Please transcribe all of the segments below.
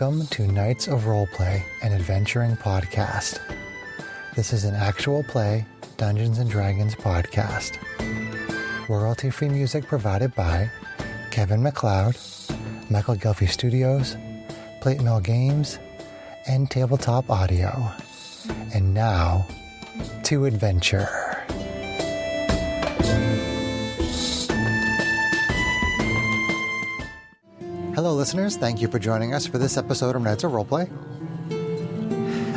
Welcome to Knights of Roleplay, an adventuring podcast. This is an actual play Dungeons & Dragons podcast. Royalty-free music provided by Kevin MacLeod, Michael Gelfie Studios, Plate Mill Games, and Tabletop Audio. And now, to adventure. Hello listeners, thank you for joining us for this episode of Knights of Roleplay.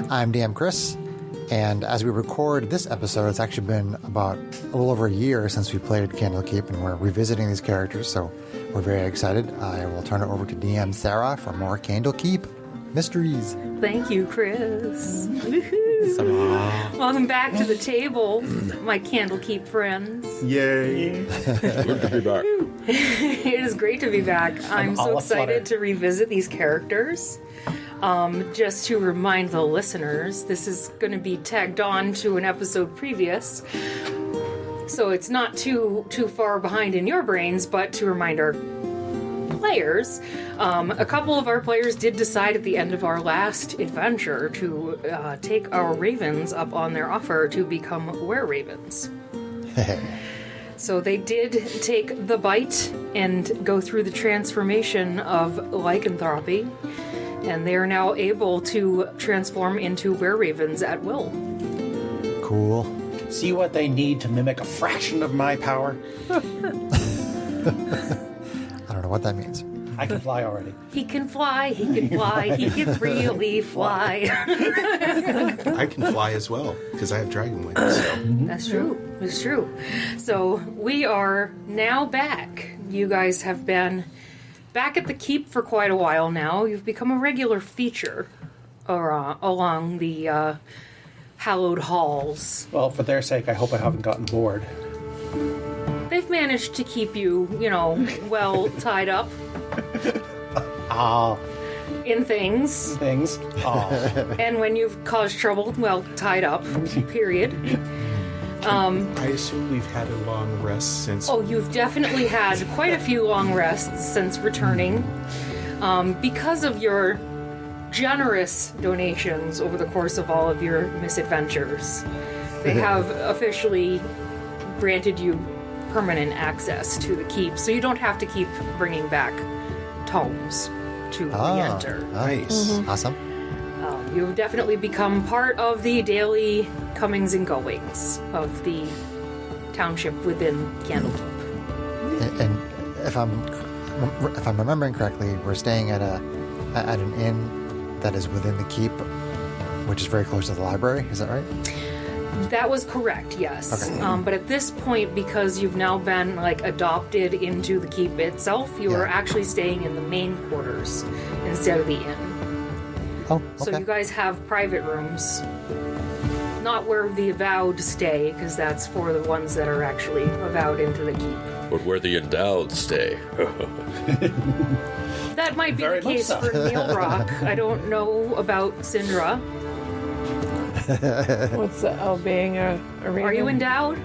I'm DM Chris, and as we record this episode, it's actually been about a little over a year since we played Candlekeep, and we're revisiting these characters, so we're very excited. I will turn it over to DM Sarah for more Candlekeep mysteries. Thank you, Chris. Welcome back to the table, my Candlekeep friends. Yay! Good to be back. It is great to be back. I'm so excited to revisit these characters. Just to remind the listeners, this is going to be tagged on to an episode previous, so it's not too far behind in your brains, but to remind our players, a couple of our players did decide at the end of our last adventure to take our ravens up on their offer to become were-ravens. So they did take the bite and go through the transformation of lycanthropy, and they are now able to transform into were-ravens at will. Cool. See what they need to mimic a fraction of my power? I don't know what that means. I can fly already. He can fly, he can fly, he can really fly. I can fly as well, because I have dragon wings. So. That's true. It's true. So we are now back. You guys have been back at the keep for quite a while now. You've become a regular feature along the hallowed halls. Well, for their sake, I hope I haven't gotten bored. They've managed to keep you, well tied up. In things. And when you've caused trouble, well, tied up, period. I assume we've had a long rest since... Oh, you've definitely had quite a few long rests since returning. Because of your generous donations over the course of all of your misadventures. They have officially granted you permanent access to the keep, so you don't have to keep bringing back tomes to re-enter. Nice. Mm-hmm. Awesome. You've definitely become part of the daily comings and goings of the township within Candlekeep. And if I'm remembering correctly, we're staying at an inn that is within the keep, which is very close to the library. Is that right? That was correct, yes. Okay. But at this point, because you've now been adopted into the keep itself, you are actually staying in the main quarters instead of the inn. Oh, okay. So you guys have private rooms. Not where the avowed stay, because that's for the ones that are actually avowed into the keep. But where the endowed stay. That might be Very the case much so. for Neil Rock. I don't know about Syndra. What's being a raven? Are you endowed?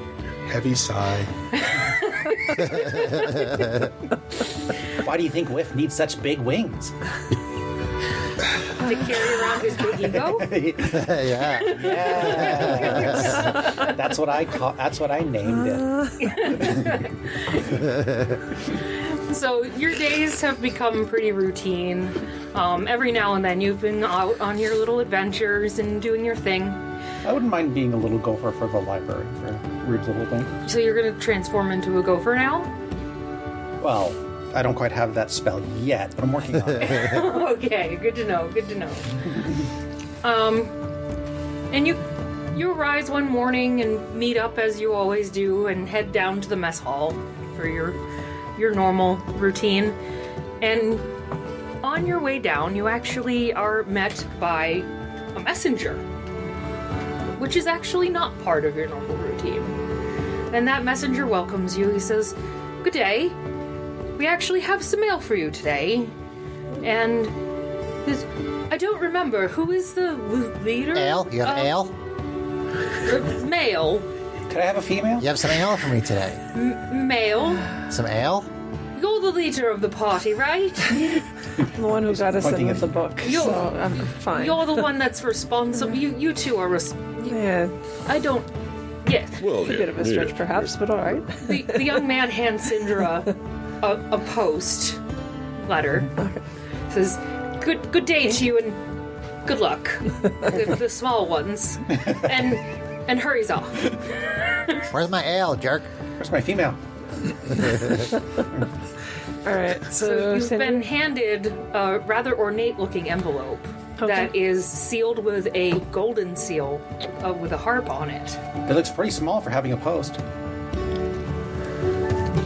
Heavy sigh. Why do you think Whiff needs such big wings? To carry around his big ego? Yeah. Yes. That's what I named it. So your days have become pretty routine. Every now and then you've been out on your little adventures and doing your thing. I wouldn't mind being a little gopher for the library for Rude's little thing. So you're going to transform into a gopher now? Well, I don't quite have that spell yet, but I'm working on it. Okay, good to know, good to know. And you arise one morning and meet up as you always do and head down to the mess hall for your normal routine. And on your way down, you actually are met by a messenger, which is actually not part of your normal routine. And that messenger welcomes you. He says, "Good day. We actually have some mail for you today." And I don't remember, who is the leader? Ale? You have ale? Male. Could I have a female? You have some ale for me today? Male. Some ale? You're the leader of the party, right? The one who got us in with the book, so I'm fine. You're the one that's responsible. You two are Yeah, I don't... Yeah. Well, a bit of a stretch, perhaps, but all right. The young man hands Syndra a post letter. Okay. Says, good day to you and good luck. the small ones. And hurries off. Where's my ale, jerk? Where's my female? All right, So you've been handed a rather ornate-looking envelope that is sealed with a golden seal with a harp on it. It looks pretty small for having a post.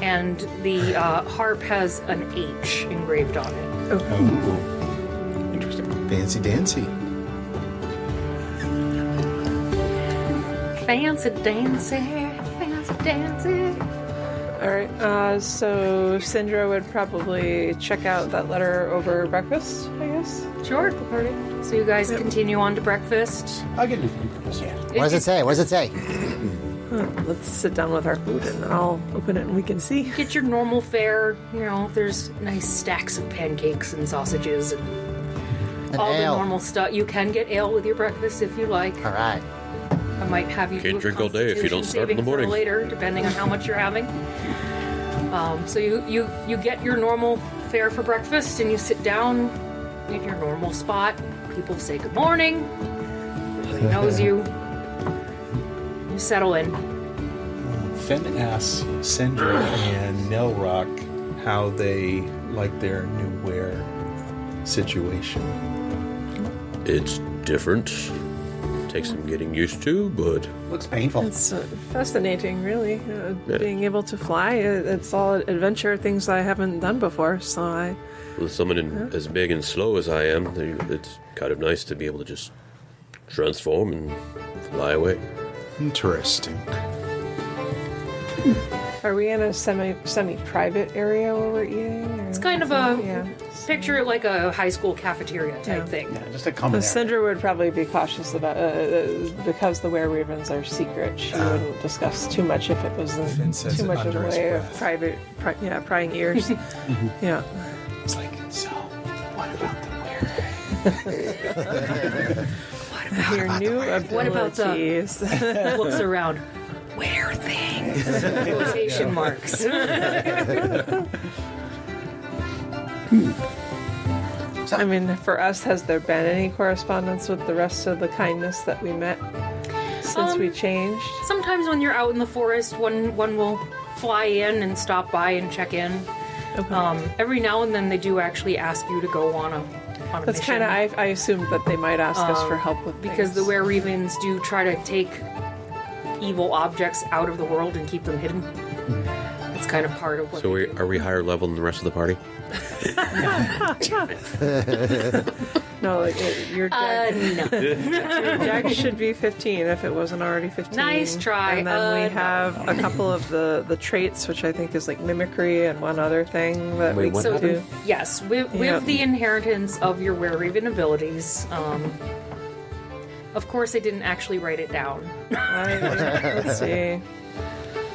And the harp has an H engraved on it. Interesting. Fancy dancy. Fancy dancy, fancy dancy. All right, so Syndra would probably check out that letter over breakfast, I guess. Sure. The party. So you guys continue on to breakfast. I'll get new food for this, yeah. What does it say? What does it say? Let's sit down with our food, and then I'll open it and we can see. Get your normal fare. You know, there's nice stacks of pancakes and sausages and all ale. the normal stuff. You can get ale with your breakfast if you like. All right. I might have you Can't do a drink all day if you don't constitution start in the saving throw morning. later, depending on how much you're having. So you get your normal fare for breakfast, and you sit down in your normal spot. People say good morning. He knows you. You settle in. Finn asks Syndra and Nelrock how they like their new wear situation. It's different. Takes some getting used to, but Looks painful. It's fascinating, really. Yeah. Being able to fly, it's all adventure, things I haven't done before, so I... with someone as big and slow as I am, it's kind of nice to be able to just transform and fly away. Interesting. Are we in a semi-private area where we're eating? Or It's kind of a yeah. picture it like a high school cafeteria type Yeah. thing. Yeah, just a common The area. Syndra would probably be cautious about because the were-ravens are secret. She wouldn't discuss too much if it was Finn says too it much in the under his way breath. of prying ears. Yeah. It's like, so, what about the wear? Your new What about the- abilities. Looks around. Where things? Quotation marks. I mean, for us, has there been any correspondence with the rest of the kindness that we met since we changed? Sometimes when you're out in the forest, one will fly in and stop by and check in. Okay. Every now and then they do actually ask you to go on a That's mission. kind of, I assumed that they might ask us for help with because the things. were-ravens do try to take evil objects out of the world and keep them hidden. It's kind of part of what So they do. are we higher level than the rest of the party? No, like, your deck, No. your deck should be 15 if it wasn't already 15. Nice try. And then we No. have a couple of the traits, which I think is like mimicry and one other thing that Wait, we what can do. happened? Yes, with Yep. the inheritance of your were-raven abilities. Of course, I didn't actually write it down. Let's see.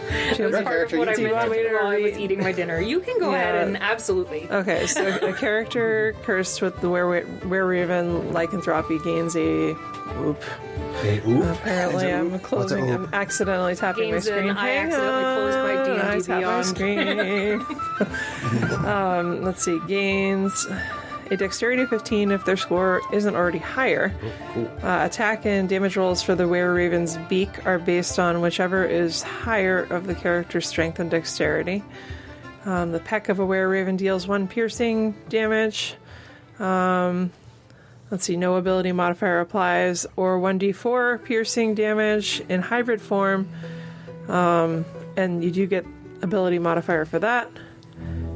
It was part of what I Do you meant want to me do to while I was read? eating my dinner. You can go ahead and absolutely. Okay, so a character cursed with the were-raven lycanthropy gains a oop. Hey, oop. Apparently, I'm closing. I'm accidentally tapping Gains my screen. an I accidentally closed my D&D I tapped my Beyond. screen. Let's see. Gains a dexterity 15 if their score isn't already higher. Attack and damage rolls for the were-raven's beak are based on whichever is higher of the character's strength and dexterity. The peck of a were-raven deals 1 piercing damage. Let's see, no ability modifier applies, or 1d4 piercing damage in hybrid form. And you do get ability modifier for that.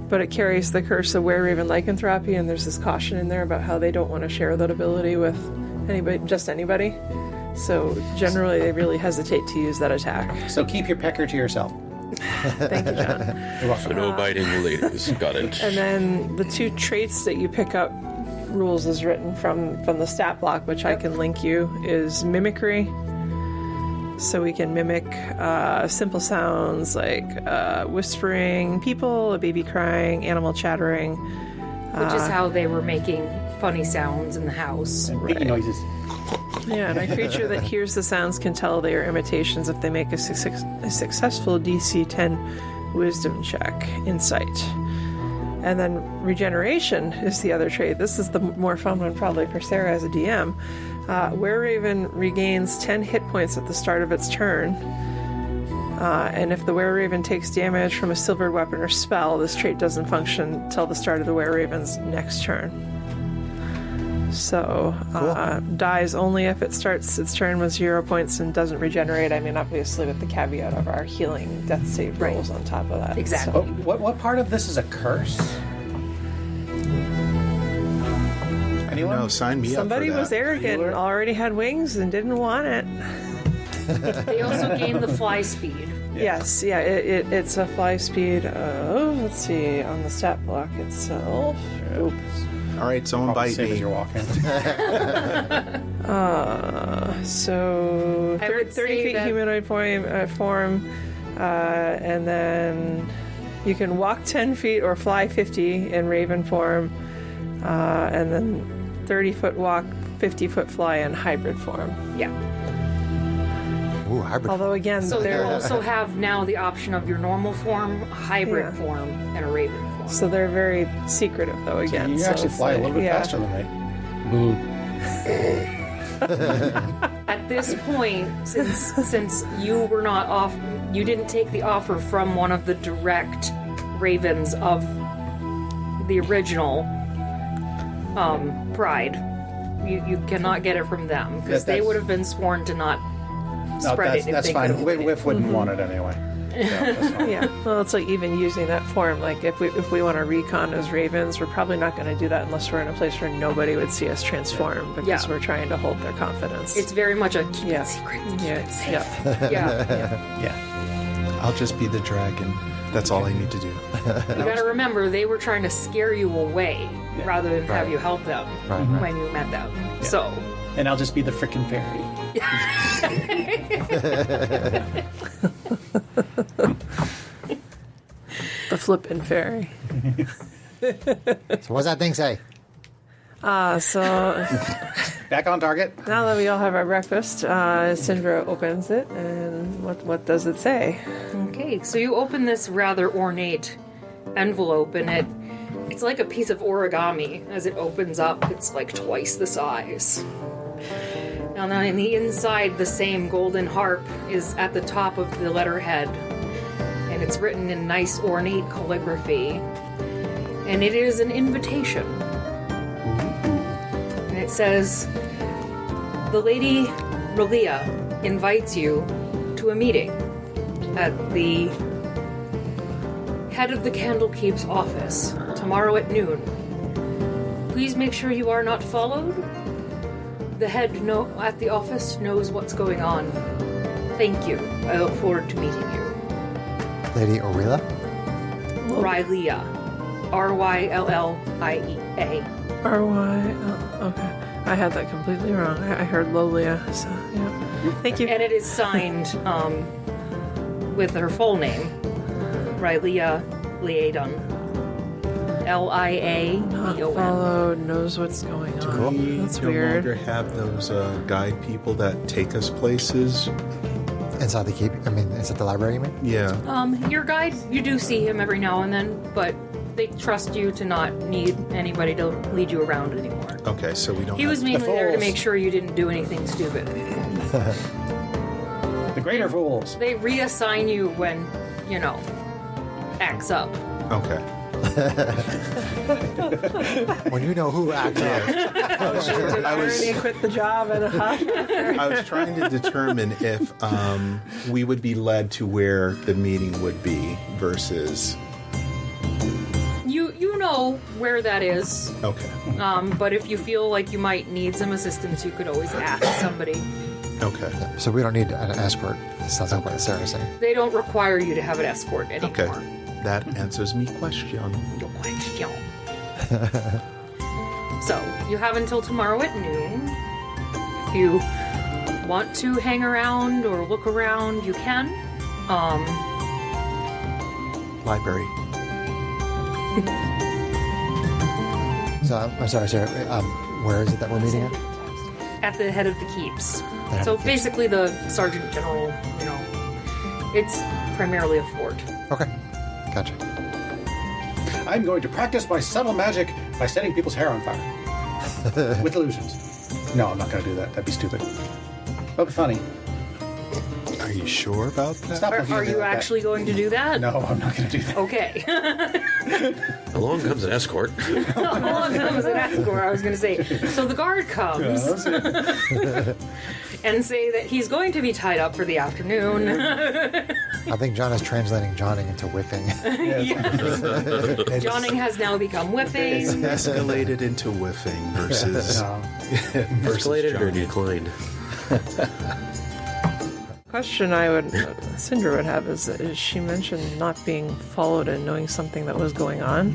But it carries the curse of were-raven lycanthropy, and there's this caution in there about how they don't want to share that ability with anybody, just anybody. So generally, they really hesitate to use that attack. So keep your pecker to yourself. Thank you, John. You're welcome. So no biting ladies. Got it. And then the 2 traits that you pick up, rules is written from the stat block, which I can link you, is mimicry. So we can mimic simple sounds like whispering, people, a baby crying, animal chattering. Which is how they were making funny sounds in the house. And piggy noises. Yeah, and a creature that hears the sounds can tell they are imitations if they make a successful DC 10 wisdom check, insight. And then regeneration is the other trait. This is the more fun one probably for Sarah as a DM. Were-Raven regains 10 hit points at the start of its turn. And if the Were-Raven takes damage from a silvered weapon or spell, this trait doesn't function till the start of the Were-Raven's next turn. So, dies only if it starts its turn with 0 points and doesn't regenerate. I mean, obviously with the caveat of our healing death save rolls on top of that. Exactly. Oh, what part of this is a curse? Anyone? No, sign me Somebody up for that. was arrogant and already had wings and didn't want it. They also gain the fly speed. Yes, yeah, it's a fly speed of, let's see, on the stat block itself. Oops. All right, someone Probably bite same as me. you're walking. So I would 30 say feet that- humanoid form, and then you can walk 10 feet or fly 50 in raven form, and then 30-foot walk, 50-foot fly in hybrid form. Yeah. Ooh, hybrid. Although again, So you they're also have now the option of your normal form, hybrid Yeah. form, and a raven form. so they're very secretive though. Again, You so actually it's fly a like- little bit yeah. faster than me. Boo. At this point, since you were not off, you didn't take the offer from one of the direct ravens of the original Pride. You cannot get it from them because they That's- would have been sworn to not No, spread it if that's they fine. could have avoided it. Whiff wouldn't want it anyway. So that's fine. Yeah, well, it's like even using that form. Like if we want to recon as ravens, we're probably not going to do that unless we're in a place where nobody would see us transform because Yeah. we're trying to hold their confidence. It's very much a keep Yeah. it secret, keep yeah, it safe. yeah. Yeah. Yeah. I'll just be the dragon. That's all I need to do. You gotta remember, they were trying to scare you away rather than have you help them when you met them. So, And I'll just be the frickin' fairy. The flippin' fairy. So what's that thing say? So Back on target. now that we all have our breakfast, Syndra opens it, and what does it say? okay, so you open this rather ornate envelope, and it's like a piece of origami. As it opens up, it's like twice the size. Now, in the inside, the same golden harp is at the top of the letterhead, and it's written in nice ornate calligraphy, and it is an invitation. And it says, "The Lady Relia invites you to a meeting at the head of the Candlekeep's office tomorrow at noon. Please make sure you are not followed. The head at the office knows what's going on. Thank you. I look forward to meeting you. Lady Orilla? Rylia. Ryllia. R-Y-L, okay. I had that completely wrong. I heard Lolia, so yeah. Thank you. And it is signed with her full name, Rylia Liadon. Not Liaon. followed, knows what's going on. Cool. That's no weird. longer have those guide people that take us places. Inside the keep? I mean, inside the library, you mean? Yeah. Your guide, you do see him every now and then, but they trust you to not need anybody to lead you around anymore. Okay, so we don't. He have- was mainly there to fools. make sure you didn't do anything stupid. The greater fools. They reassign you when, acts up. Okay. When you know who acts up. I was Irony quit the job and I was trying to determine if we would be led to where the meeting would be versus. You know where that is, Okay. but if you feel like you might need some assistance, you could always ask somebody. Okay. So we don't need an escort. That sounds like what Sarah's saying. They don't require you to have an escort anymore. Okay. That answers me question. No question. So, you have until tomorrow at noon. If you want to hang around or look around, you can. Library. So I'm sorry, sir. Where is it that we're meeting at? At the head of the keeps. head So of the keeps. basically the Sergeant General, it's primarily a fort. Okay, gotcha. I'm going to practice my subtle magic by setting people's hair on fire. With illusions. No, I'm not going to do that. That'd be stupid. But funny. Are you sure about that? Stop looking Are at me you like that. actually going to do that? No, I'm not going to do that. Okay. Along comes an escort. Well, that was an escort, I was going to say. So the guard comes and say that he's going to be tied up for the afternoon. I think John is translating Johnning into whiffing. Johnning has now become whiffing. Escalated into whiffing versus No. Escalated or Johnny. declined? Question Cinder would have is she mentioned not being followed and knowing something that was going on.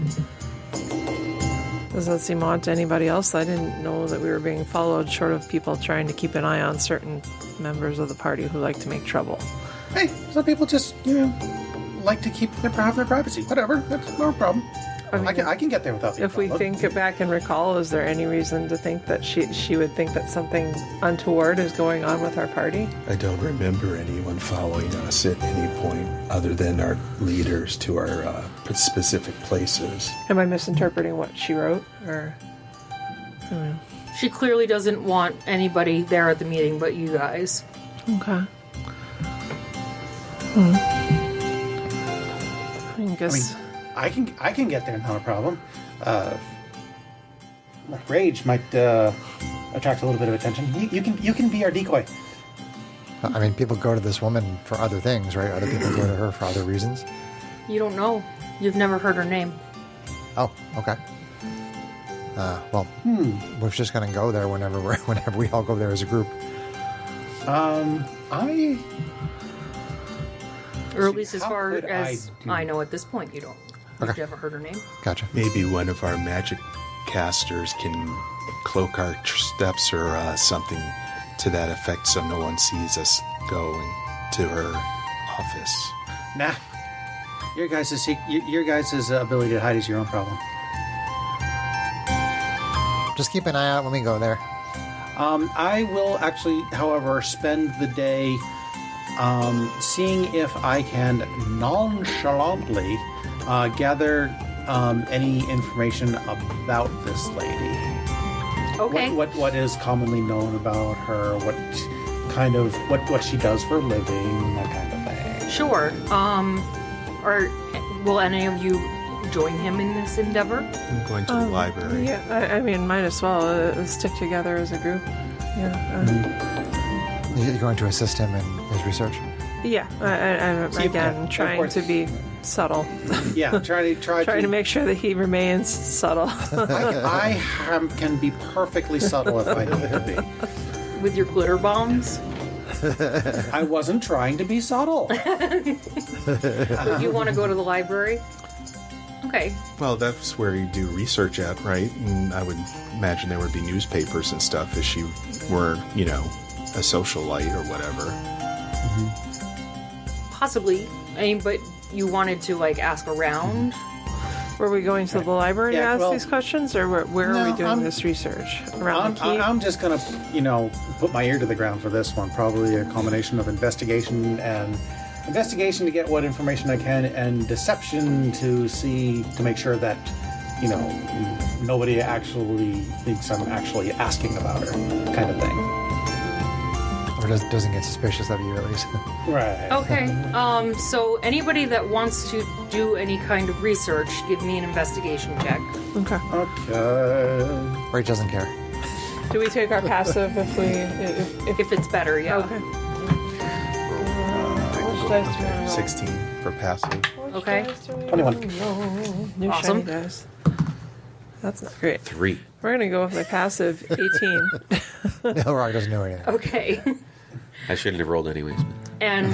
Does that seem odd to anybody else? I didn't know that we were being followed, short of people trying to keep an eye on certain members of the party who like to make trouble. Hey, some people just, like to have their privacy. Whatever. That's no problem. I mean, I can get there without being If we followed. think it back and recall, is there any reason to think that she would think that something untoward is going on with our party? I don't remember anyone following us at any point other than our leaders to our specific places. Am I misinterpreting what she wrote? Or She clearly doesn't want anybody there at the meeting but you guys. okay. I guess. I can get there, not a problem. Rage might attract a little bit of attention. You can be our decoy. I mean, people go to this woman for other things, right? Other people go to her for other reasons. You don't know. You've never heard her name. Oh, okay. Well, we're just gonna go there whenever we all go there as a group. Or at least as How far could as I do- I know at this point, you don't. Okay. You've never heard her name? Gotcha. Maybe one of our magic casters can cloak our steps or something to that effect so no one sees us going to her office. Nah. Your guys' ability to hide is your own problem. Just keep an eye out when we go there. I will actually, however, spend the day seeing if I can nonchalantly gather any information about this lady. Okay. What is commonly known about her? What she does for a living? That kind of thing. Sure. Or will any of you join him in this endeavor? I'm going to the library. Yeah, I mean, might as well stick together as a group. Yeah. You're going to assist him in his research. Yeah. I'm See, again of trying course. to be subtle, Yeah, trying trying to make sure that he remains subtle. I can be perfectly subtle if I need to be. With your glitter bombs? I wasn't trying to be subtle. Would you want to go to the library? Okay. Well, that's where you do research at, right? And I would imagine there would be newspapers and stuff if she were, a socialite or whatever. Possibly. But you wanted to, ask around? Were we going to the library to Yeah, ask well, these questions, or where are we doing this research? Around the key? I'm just gonna, put my ear to the ground for this one. Probably a combination of investigation to get what information I can, and deception to make sure that, nobody actually thinks I'm actually asking about her, kind of thing. Or doesn't get suspicious of you, at least. Right. Okay. So anybody that wants to do any kind of research, give me an investigation check. Okay. Okay. Or he doesn't care. Do we take our passive if we If it's better, yeah. okay? Which dice do you want to roll? 16 for passive. Okay. 21. New Awesome. shiny dice. That's not great. 3. We're gonna go with the passive 18. No, Rock doesn't know anything. Okay. I shouldn't have rolled anyways. And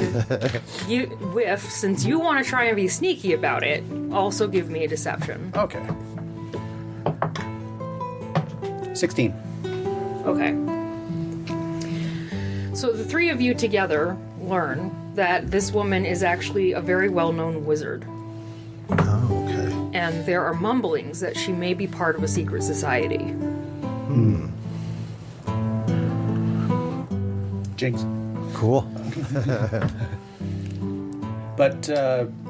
you, Whiff, since you want to try and be sneaky about it, also give me a deception. Okay. 16. Okay. So the three of you together learn that this woman is actually a very well-known wizard. Oh, okay. And there are mumblings that she may be part of a secret society. Jinx. Cool. But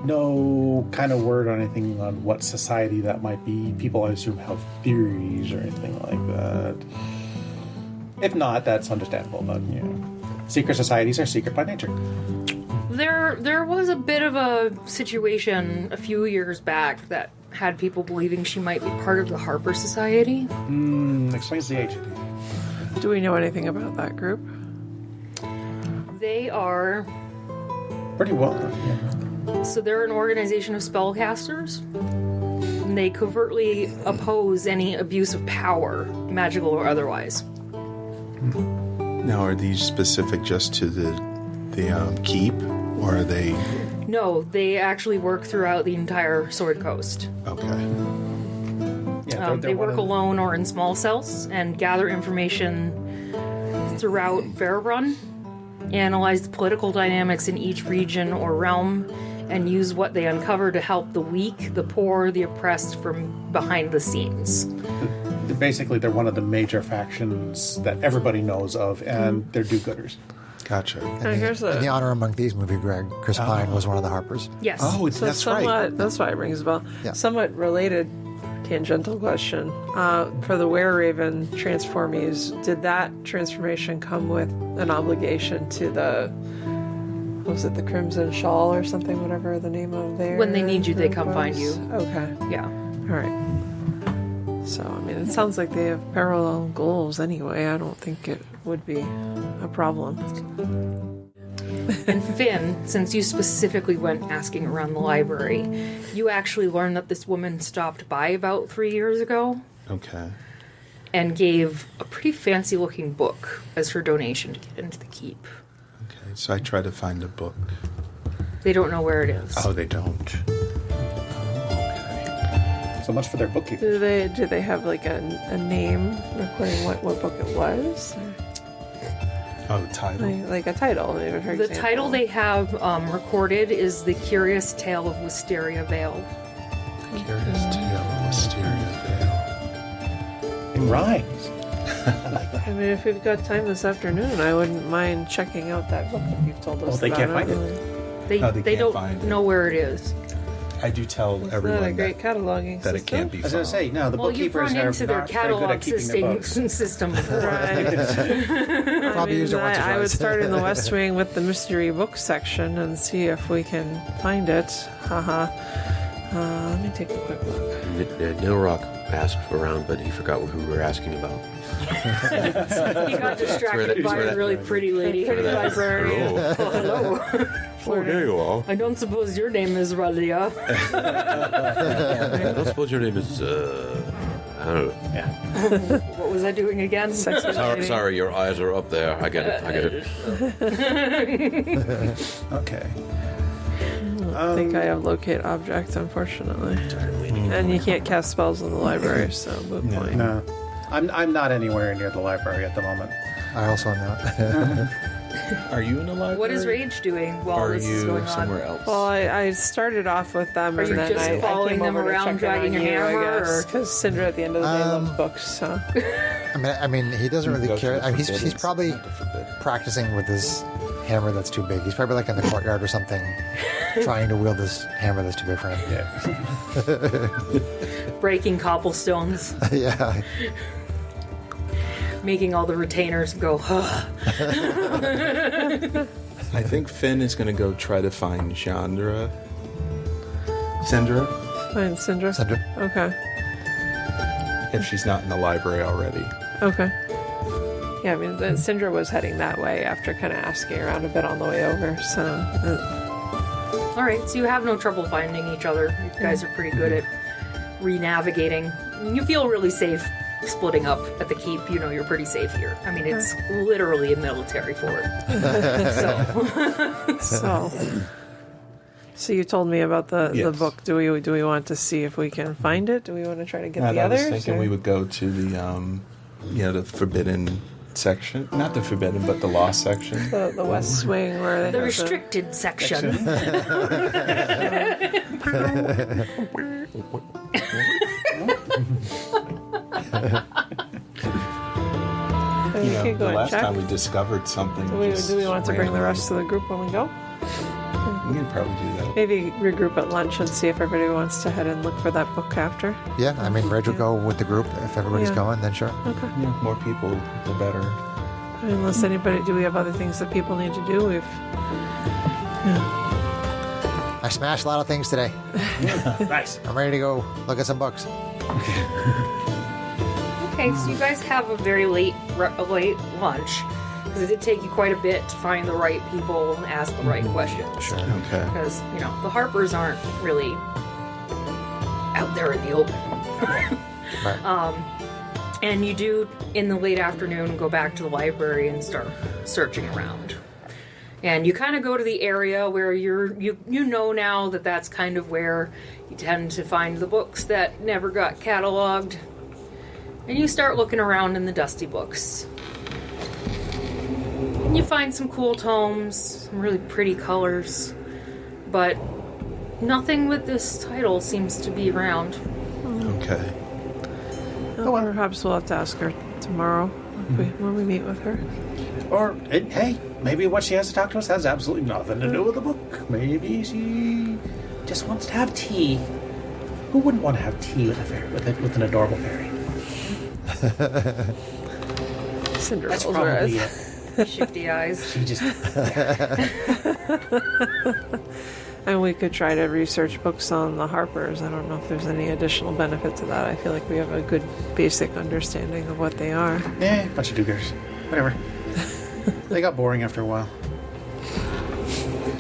no kind of word or anything on what society that might be. People, I assume, have theories or anything like that. If not, that's understandable. But secret societies are secret by nature. There was a bit of a situation a few years back that had people believing she might be part of the Harper Society. Explains the age. Do we know anything about that group? They are... Pretty well. So they're an organization of spellcasters. And they covertly oppose any abuse of power, magical or otherwise. Now, are these specific just to the keep, or are they? No, they actually work throughout the entire Sword Coast. Okay. Yeah, They work alone or in small cells and gather information throughout Fairrun, analyze the political dynamics in each region or realm, and use what they uncover to help the weak, the poor, the oppressed from behind the scenes. Basically, they're one of the major factions that everybody knows of, and they're do-gooders. Gotcha. Here's In the a Honor Among Thieves movie, Greg, Chris Pine was one of the Harpers. Yes. Oh, so that's somewhat. right. That's why it rings a bell. Yeah. Somewhat related, tangential question. For the Were-Raven transformees, did that transformation come with an obligation to the? What was it, the Crimson Shawl or something? Whatever the name of their. When they need you, they group come find was? you. Okay. Yeah. All right. So, I mean, it sounds like they have parallel goals anyway. I don't think it would be a problem. And Finn, since you specifically went asking around the library, you actually learned that this woman stopped by about 3 years ago Okay. and gave a pretty fancy looking book as her donation to get into the keep. Okay. So I try to find a book. They don't know where it is. Oh, they don't. So much for their bookkeepers. Do they have like a name recording what book it was? Oh, the title. Like a title, for The example. title they have recorded is The Curious Tale of Wisteria Vale. Curious Tale of Wisteria Vale. It rhymes. I mean, if we've got time this afternoon, I wouldn't mind checking out that book that you've told us Well, they about. can't find it. They Oh, they can't don't find it. know where it is. I do tell It's not a everyone great that, cataloging that it system. can't be I was found. going to say, no, the Well, you've bookkeepers run are into their not very good catalog at keeping their books. system before. Right. Probably used it once or I would twice. start in the West Wing with the mystery book section and see if we can find it. Haha. Let me take a quick look. Nilrock asked around, but he forgot who we were asking about. He got distracted by a really pretty lady. Pretty librarian. Oh, Oh, hello. oh, there you are. I don't suppose your name is Ralia. I don't suppose your name is, I don't know. What was I doing again? Sexy lady. Sorry, your eyes are up there. I get it. Okay. I think I have locate object, unfortunately. And you can't cast spells in the library, so moot point. No. I'm not anywhere near the library at the moment. I also am not. Are you in the library? What is Rage doing while Are this is you going somewhere on? else? Well, I started off with them, Are and you then just I following came them over to around, check in dragging on your you, hammer, I guess, or- because Syndra at the end of the day loves books. So I mean, he doesn't You really go to care. the I mean, he's forbidden, probably not the forbidden. practicing with his hammer that's too big. He's probably like in the courtyard or something, trying to wield this hammer that's too big for him. Breaking cobblestones, Yeah. making all the retainers go, huh. I think Finn is going to go try to find Chandra. Sandra? fine, Syndra. Sandra. Okay. If she's not in the library already. Okay. Yeah, I mean, Syndra was heading that way after kind of asking around a bit on the way over. So All right, so you have no trouble finding each other. You guys are pretty good at re-navigating. You feel really safe splitting up at the keep. You know you're pretty safe here. I mean, it's literally a military fort. So you told me about the Yes. book. Do we want to see if we can find it? Do we want to try to get And the I was others? thinking or- we would go to the, the forbidden section. Not the forbidden, but the lost section. The West Wing where they The have restricted section. You You know, can go the and last check. time we discovered something. Do we want to bring the rest of the group when we go? We can probably do that. Maybe regroup at lunch and see if everybody wants to head and look for that book after. Yeah, I mean, Reg will go with the group. If everybody's Yeah. going, then sure. Okay. Yeah, more people, the better. Unless anybody, do we have other things that people need to do? I smashed a lot of things today. Nice. I'm ready to go look at some books. Okay, so you guys have a very late lunch because it did take you quite a bit to find the right people and ask the right questions. Sure. Okay. Because the Harpers aren't really out there in the open. Right. And you do, in the late afternoon, go back to the library and start searching around. And you kind of go to the area where you know now that that's kind of where you tend to find the books that never got cataloged. And you start looking around in the dusty books. And you find some cool tomes, some really pretty colors, but nothing with this title seems to be around. Okay. Well, perhaps we'll have to ask her tomorrow when we meet with her. Or, hey, maybe what she has to talk to us has absolutely nothing to do with the book. Maybe she just wants to have tea. Who wouldn't want to have tea with a fairy, with an adorable fairy? That's Cinderella's probably whereas. it. Shifty eyes. She just... And we could try to research books on the Harpers. I don't know if there's any additional benefit to that. I feel like we have a good basic understanding of what they are. bunch of do-gooders. Whatever. They got boring after a while.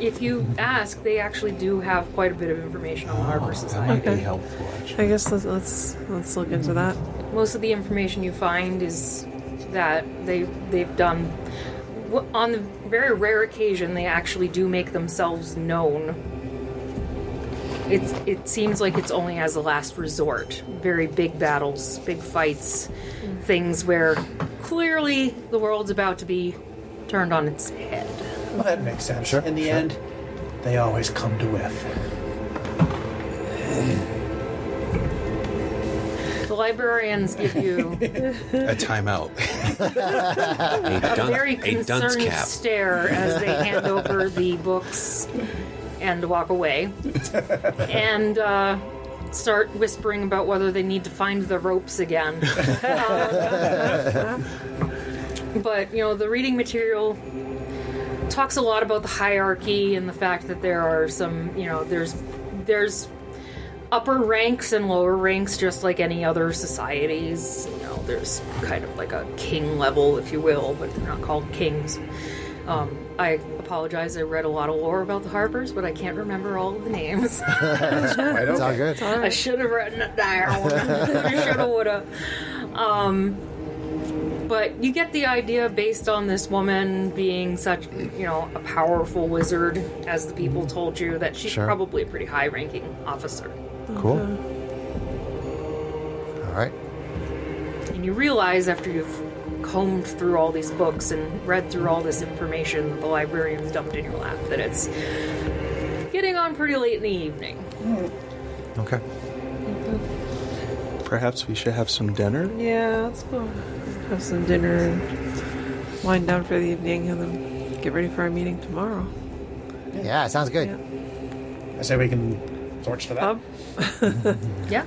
If you ask, they actually do have quite a bit of information on the Harper That Society. might Okay. be helpful, actually. I guess let's look into that. Most of the information you find is that they've done, on the very rare occasion, they actually do make themselves known. It seems like it's only as a last resort. Very big battles, big fights, things where clearly the world's about to be turned on its head. Well, that makes sense. Sure, In the sure. end, they always come to whiff. The librarians give you A timeout. a very a dunce concerned cap. stare as they hand over the books and walk away and start whispering about whether they need to find the ropes again. But the reading material talks a lot about the hierarchy and the fact that there are some there's upper ranks and lower ranks, just like any other societies. There's kind of like a king level, if you will, but they're not called kings. I apologize, I read a lot of lore about the Harpers, but I can't remember all of the names. Quite It's all good. I should have written it down. I should have, would have. But you get the idea based on this woman being such, a powerful wizard, as the people told you, that she's Sure. probably a pretty high-ranking officer. Cool. All right. And you realize after you've combed through all these books and read through all this information that the librarian's dumped in your lap that it's getting on pretty late in the evening. Okay. Perhaps we should have some dinner? Yeah, let's go have some dinner and wind down for the evening and then get ready for our meeting tomorrow. Yeah, sounds good. Yeah. I say we can switch to that. Pub? Yeah.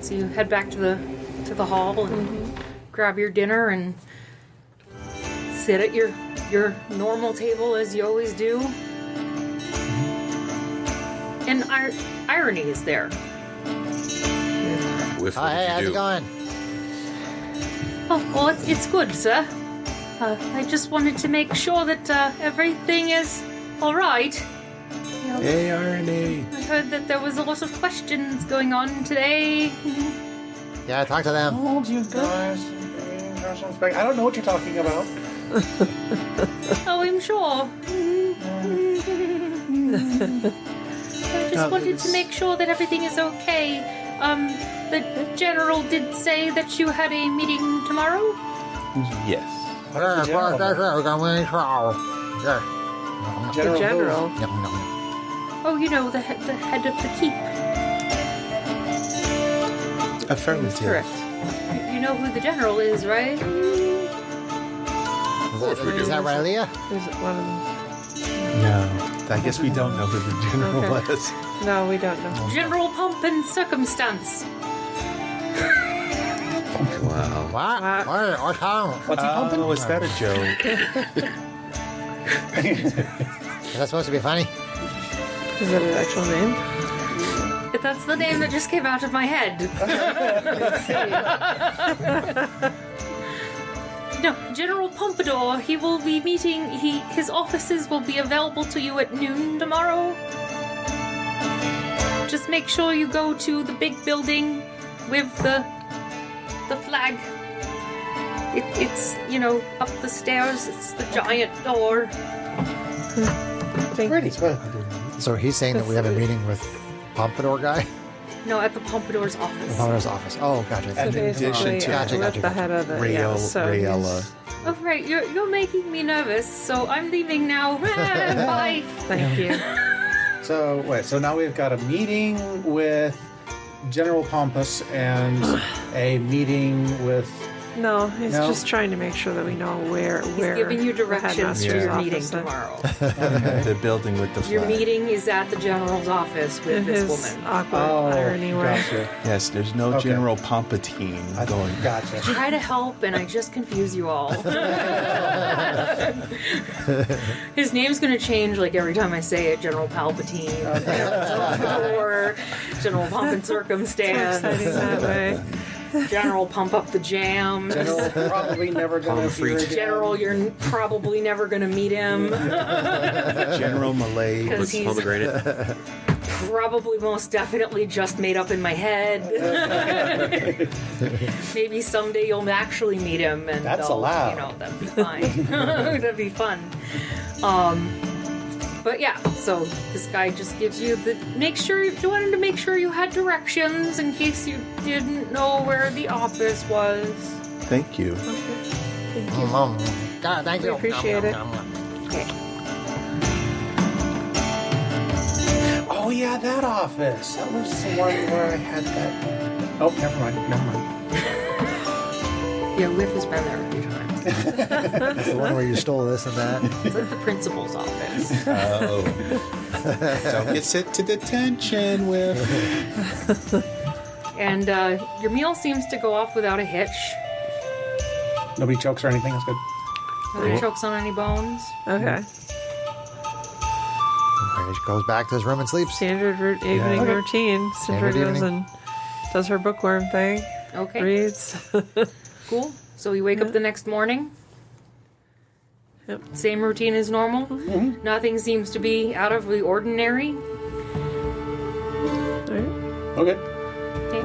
So you head back to the hall and grab your dinner and sit at your normal table as you always do. And irony is there. Whiff, Oh, what hey, did how's you it do? going? Oh, well, it's good, sir. I just wanted to make sure that everything is all right. A-R-N-A. I heard that there was a lot of questions going on today. Yeah, I talked to them. Oh, you guys. I don't know what you're talking about. Oh, I'm sure. I just wanted to make sure that everything is okay. The general did say that you had a meeting tomorrow? Yes. General. The general. Oh, you know, the head of the keep. Affirmative. Correct. You know who the general is, right? Is that right, Leah? Is it one of them? No, I guess we don't know who the general Okay. is. No, we don't know. General Pomp and Circumstance. Wow. What? What's wrong? What's he pumping? Oh, is that a joke? Is that supposed to be funny? Is that an actual name? That's the name that just came out of my head. No, General Pompadour. He will be meeting. His offices will be available to you at noon tomorrow. Just make sure you go to the big building with the flag. It's up the stairs. It's the giant door. Thank Pretty you. good. So he's saying that we have a meeting with Pompadour guy? No, at the Pompadour's office. Pompadour's office. Oh, gotcha. And in addition Basically, to Gotcha, with gotcha, the gotcha. head of the Rayella. Oh, right. You're making me nervous, so I'm leaving now. Bye. Thank you. So wait, so now we've got a meeting with General Pompous and a meeting with. No, he's No? just trying to make sure that we know where He's giving you the directions for headmaster's your meeting office is. tomorrow. The building with the flag. Your meeting is at the general's office with In this his woman. awkward Oh, irony way. gotcha. Yes, there's no Okay. General Pompatine going. Gotcha. Try to help, and I just confuse you all. His name's gonna change like every time I say it. General Palpatine, or General Pomp and Circumstance, Exciting that way. General Pump Up the Jams. General probably never gonna appear again. General, you're probably never gonna meet him. General Malay. Because With he's pomegranate. probably most definitely just made up in my head. Maybe someday you'll actually meet him, and That's they'll, allowed. that'd be fine. That'd be fun. But yeah, so this guy just gives you wanted to make sure you had directions in case you didn't know where the office was. Thank you. God, thank We you. appreciate it. Okay. Oh yeah, that office. That was the one where I had that. Oh, never mind. Yeah, Whiff has been there a few times. That's the one where you stole this and that. It's at the principal's office. Oh. Don't get sent to detention with. And your meal seems to go off without a hitch. Nobody chokes or anything. That's good. Nobody chokes on any bones. Okay. He goes back to his room and sleeps. Standard evening Okay. routine. Cinder Standard goes evening. and does her bookworm thing. Okay, Reads. cool. So you wake up the next morning. Yep. Same routine as normal. Nothing seems to be out of the ordinary. Alright. Okay. Okay.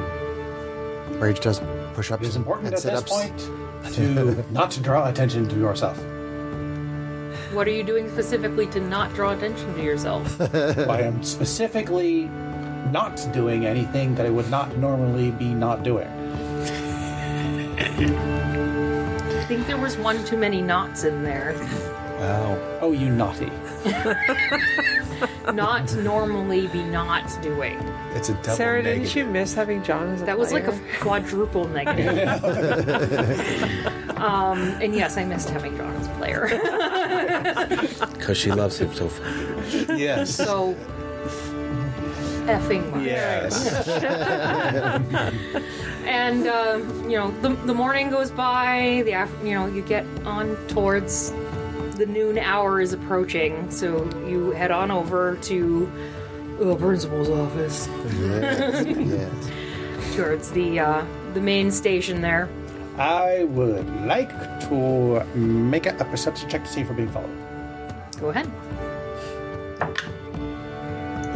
Rage does push-ups It is important and at this sit-ups. point to not to draw attention to yourself. What are you doing specifically to not draw attention to yourself? I am specifically not doing anything that I would not normally be not doing. I think there was one too many knots in there. Wow. Oh, you naughty. Not normally be not doing. It's a double Sarah, negative. didn't you miss having John as a That was like a player? quadruple negative. And yes, I missed having John as a player. Because she loves him so fucking much. Yes. So effing much. Yes. And the morning goes by. You get on towards the noon hour is approaching. So you head on over to the principal's office, Yes. towards the main station there. I would like to make a perception check to see if we're being followed. Go ahead.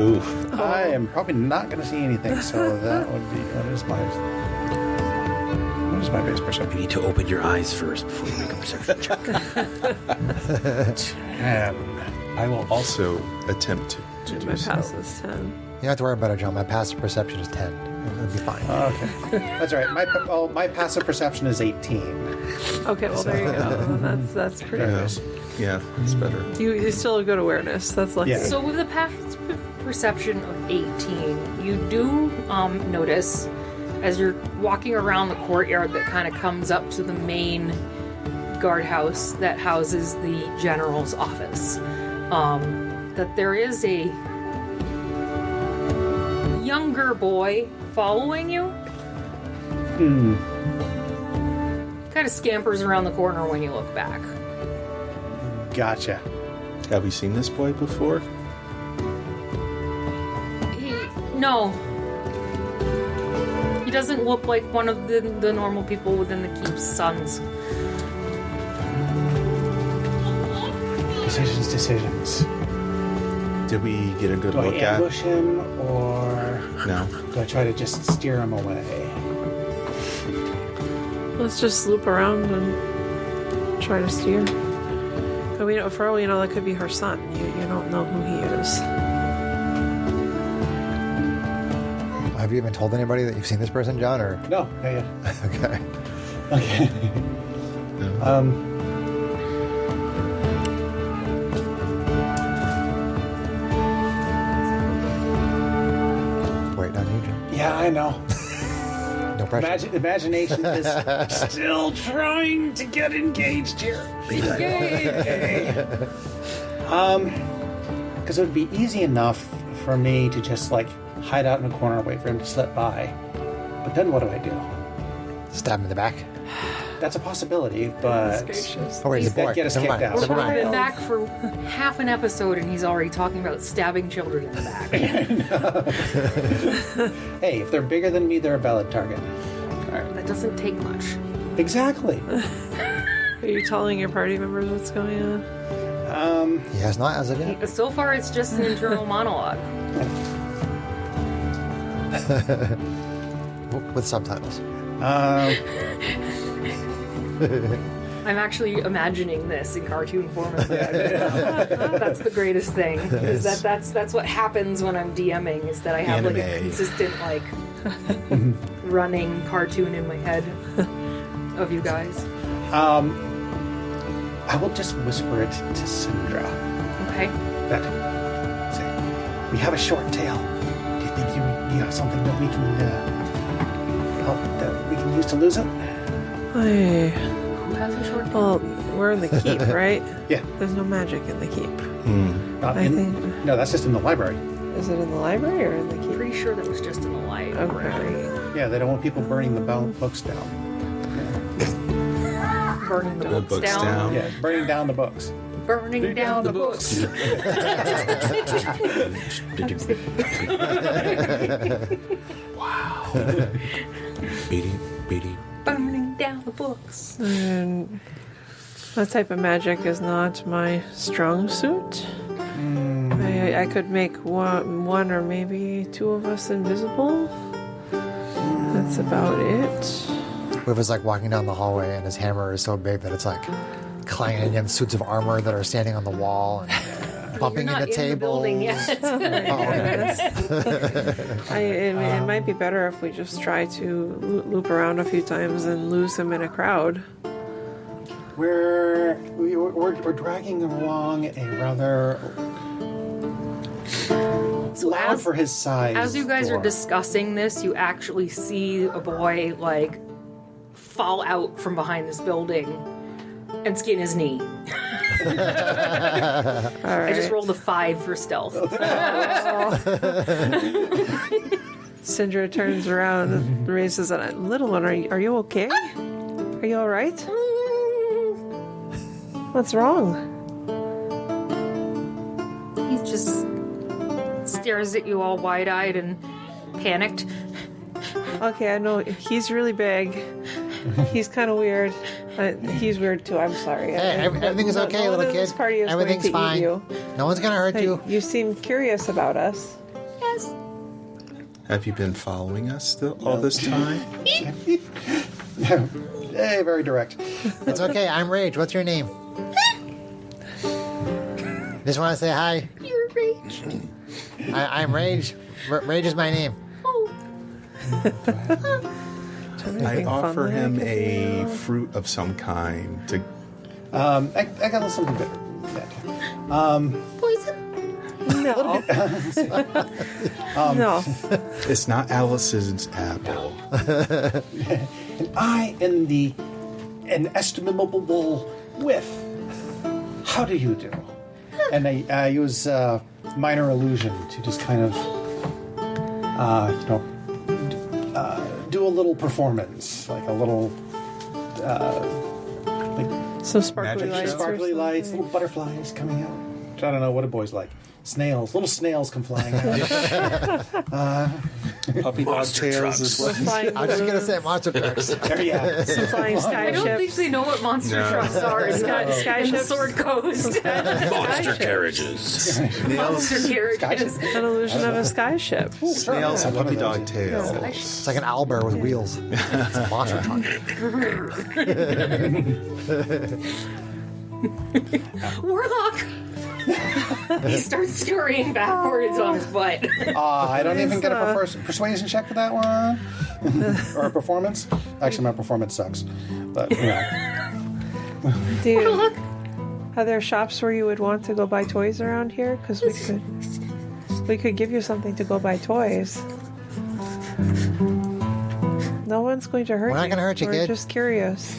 Oof. I am probably not going to see anything, so that would be what is my base You perception? need to open your eyes first before you make a perception check. 10. I will also attempt to My do so. pass is 10. You don't have to worry about it, John. My passive perception is 10. It'll be fine. Okay. That's all right. My passive perception is 18. Okay, well there you go. That's pretty good. Yeah, it's better. You still have good awareness. That's lucky. Yeah. So with a passive perception of 18, you do notice as you're walking around the courtyard that kind of comes up to the main guardhouse that houses the general's office, that there is a younger boy following you. Kind of scampers around the corner when you look back. Gotcha. Have we seen this boy before? No. He doesn't look like one of the normal people within the Keep's sons. Decisions. Did we get a good Do I look at? ambush him, or No. do I try to just steer him away? Let's just loop around and try to steer. But we know, for all we know, that could be her son. You don't know who he is. Have you even told anybody that you've seen this person, John? Or No, yeah. okay. Okay. Wait on you, John. Yeah, I know. No pressure. Imagination is still trying to get engaged here. Because it would be easy enough for me to just like hide out in a corner and wait for him to slip by. But then what do I do? Stab him in the back. That's a possibility, but Gracious. Oh wait, He's the boy. gotta get us Never kicked mind. out. Never We've mind. been back for half an episode and he's already talking about stabbing children in the back. hey, if they're bigger than me, they're a valid target. That doesn't take much. Exactly. Are you telling your party members what's going on? He has not as of yet. So far, it's just an internal monologue. With subtitles. I'm actually imagining this in cartoon form. That's the greatest thing. Is that's what happens when I'm DMing. Is that I have like a Anime. consistent like running cartoon in my head of you guys. I will just whisper it to Syndra. Okay. That say, we have a short tail. Do you think you have something that we can help that we can use to lose it? Hey. Who has a short? Well, we're in the keep, right? Yeah. There's no magic in the keep. Not I in- think. No, that's just in the library. Is it in the library or in the keep? Pretty sure that was just in the library. Okay. Yeah, they don't want people burning the books down. Burning the books books down. down. Yeah, burning down the books. Burning down the books. Beady. Burning down the books. And that type of magic is not my strong suit. I could make one or maybe two of us invisible. That's about it. Wiv is like walking down the hallway, and his hammer is so big that it's like clanging against suits of armor that are standing on the wall and bumping You're not into in the tables. building yet. It might be better if we just try to loop around a few times and lose him in a crowd. We're dragging along a rather loud for his size. As you guys are door. discussing this, you actually see a boy like fall out from behind this building and skin his knee. All right. I just rolled a 5 for stealth. Syndra turns around and raises a little one. Are you okay? Are you all right? What's wrong? He just stares at you all wide-eyed and panicked. Okay, I know he's really big. He's kind of weird. He's weird too. I'm sorry. Hey, everything is okay, no little one in kid. this party is Everything's going to fine. eat you. No one's gonna hurt Hey, you. you seem curious about us. Yes. Have you been following us still all this time? Hey, very direct. It's okay. I'm Rage. What's your name? Just want to say hi. You're Rage. I'm Rage. Rage is my name. Oh. I offer him a fruit of some kind to. I got a little something better. Poison? No. No. It's not Alice's apple. And I am the inestimable Whiff. How do you do? And I use minor illusion to just kind of, do a little performance, like a little, So sparkly Magic lights. show. sparkly lights, little butterflies coming out. I don't know what do boys like. Snails, little snails come flying out. Puppy dog Monster tails trucks. is what. Flying I was just going to balloons, say monster trucks. There, yeah. some flying sky I don't think ships. they know what monster No. trucks are in Sky the ships. Sword Coast. Monster ships. carriages. Monster carriages. An illusion of a sky ship. Snails and puppy dog tails. It's like an owlbear with wheels. It's a monster truck. Warlock! He starts scurrying backwards on his butt. I don't even get a persuasion check for that one. Or a performance. Actually, my performance sucks. But, Dude, Warlock! are there shops where you would want to go buy toys around here? Because we could give you something to go buy toys. No one's going to hurt you. We're not gonna hurt you, We're kid. just curious.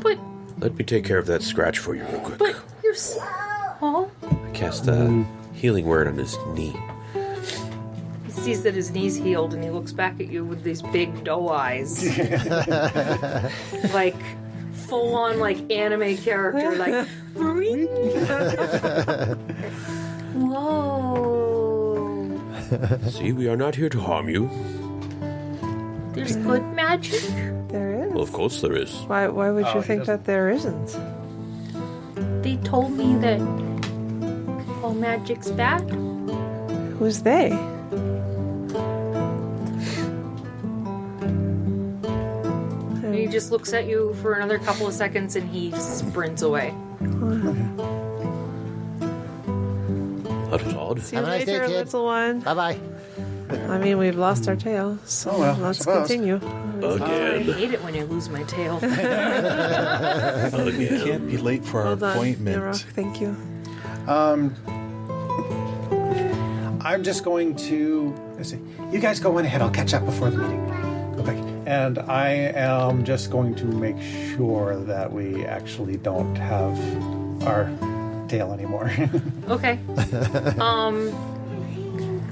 But, Let me take care of that scratch for you real quick. but, you're oh. I cast a healing word on his knee. He sees that his knee's healed and he looks back at you with these big doe eyes. Like, full on, like, anime character, like, whoa. See, we are not here to harm you. There's good magic. There is. Well, of course there is. Why would you he think doesn't- that there isn't? They told me that all magic's bad. Who's they? And he just looks at you for another couple of seconds and he sprints away. That was odd. See you Have a nice day, later, kid. little one. Bye-bye. I mean, we've lost our tail, so Oh, well, I let's suppose. continue. I Again. hate it when you lose my tail. You Again. can't be late for our Hold on, appointment. Nero. Thank you. I'm just going to. Let's see. You guys go on ahead. I'll catch up before the meeting. Okay. And I am just going to make sure that we actually don't have our tail anymore. Okay.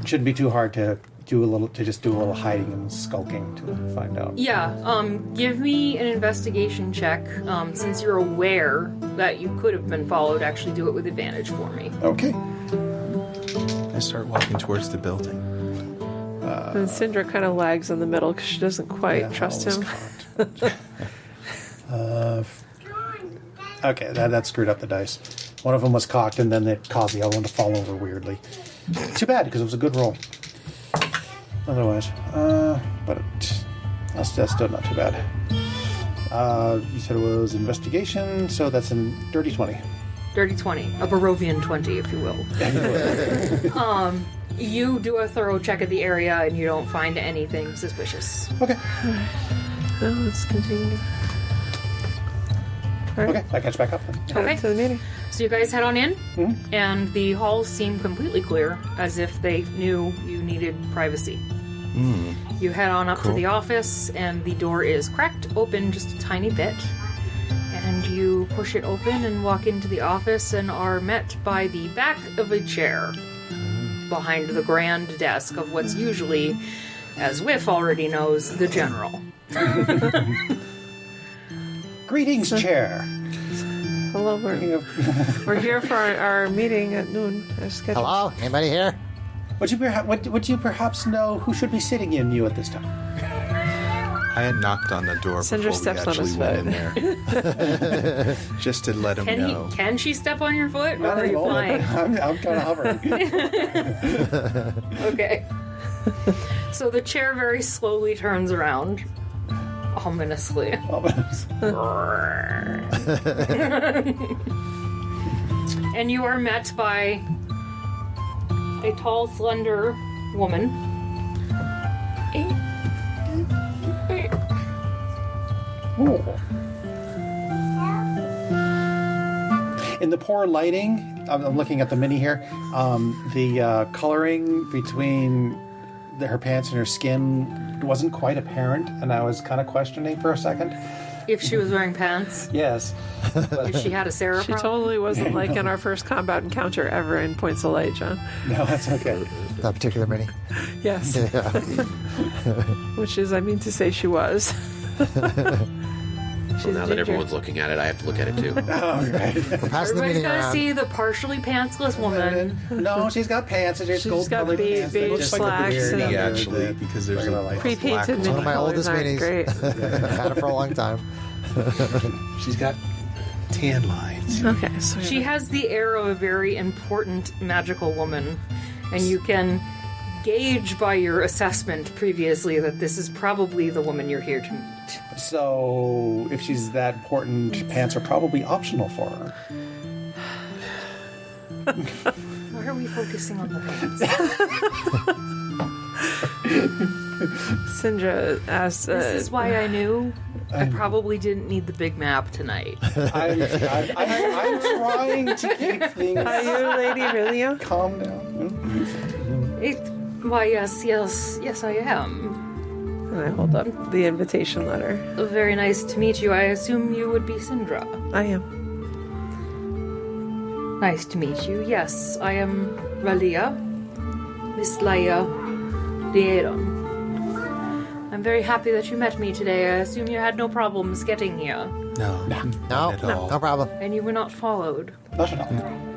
Shouldn't be too hard to just do a little hiding and skulking to find out. Yeah, give me an investigation check. Since you're aware that you could have been followed, actually do it with advantage for me. Okay. I start walking towards the building. And Syndra kind of lags in the middle because she doesn't quite Yeah, trust that him. was Okay, that screwed up the dice. One of them was cocked, and then it caused the other one to fall over weirdly. Too bad, because it was a good roll. Otherwise, but that's still not too bad. You said it was investigation, so that's a dirty 20. Dirty 20, a Barovian 20, if you will. You do a thorough check of the area and you don't find anything suspicious. Okay. Well, let's continue. All right, Okay, I catch back up then. head Okay. to the meeting. So you guys head on in, and the halls seem completely clear, as if they knew you needed privacy. You head on up to the office, and the door is cracked open just a tiny bit. And you push it open and walk into the office and are met by the back of a chair behind the grand desk of what's usually, as Whiff already knows, the general. Greetings, Chair. Hello, we're here for our meeting at noon. As scheduled. Hello? Anybody here? Would you perhaps know who should be sitting in you at this time? I had knocked on the door Send before your we steps on actually his went in there. Just to let him know. Can she step on your foot, or are you flying? I'm kind of hovering. Okay. So the chair very slowly turns around, ominously. And you are met by a tall, slender woman. Ooh. In the poor lighting, I'm looking at the mini here, the coloring between her pants and her skin wasn't quite apparent, and I was kind of questioning for a second. If she was wearing pants, Yes. if she had a Sarah She problem. totally wasn't like in our first combat encounter ever in Points of Light, John. No, that's okay. That particular mini. Yes. Yeah. Which is, I mean to say she was. She's Now that ginger. everyone's looking at it, I have to look at it too. All right. We're passing the Everybody's mini got to around. see the partially pantsless woman. No, she's got pants. She's She's gold-colored got pants. that beige just slacks weird and- under Actually, the because there's regular a lights. Pre-painted black It's one of my mini oldest colors aren't minis. great. Had it for a long time. She's got tan lines. Okay, so She has the air of a very important magical woman, and you can gauge by your assessment previously that this is probably the woman you're here to meet. So, if she's that important, pants are probably optional for her. Why are we focusing on the pants? Sindra asked. This is why I knew I probably didn't need the big map tonight. I'm trying to keep things Are you Lady Vilia? calm down. Why, yes, I am. And I hold up the invitation letter. Very nice to meet you. I assume you would be Sindra. I am. Nice to meet you. Yes, I am Ralia, Miss Laia Lieron. I'm very happy that you met me today. I assume you had no problems getting here, No, No, not at all. no problem. and you were not followed. Not at all.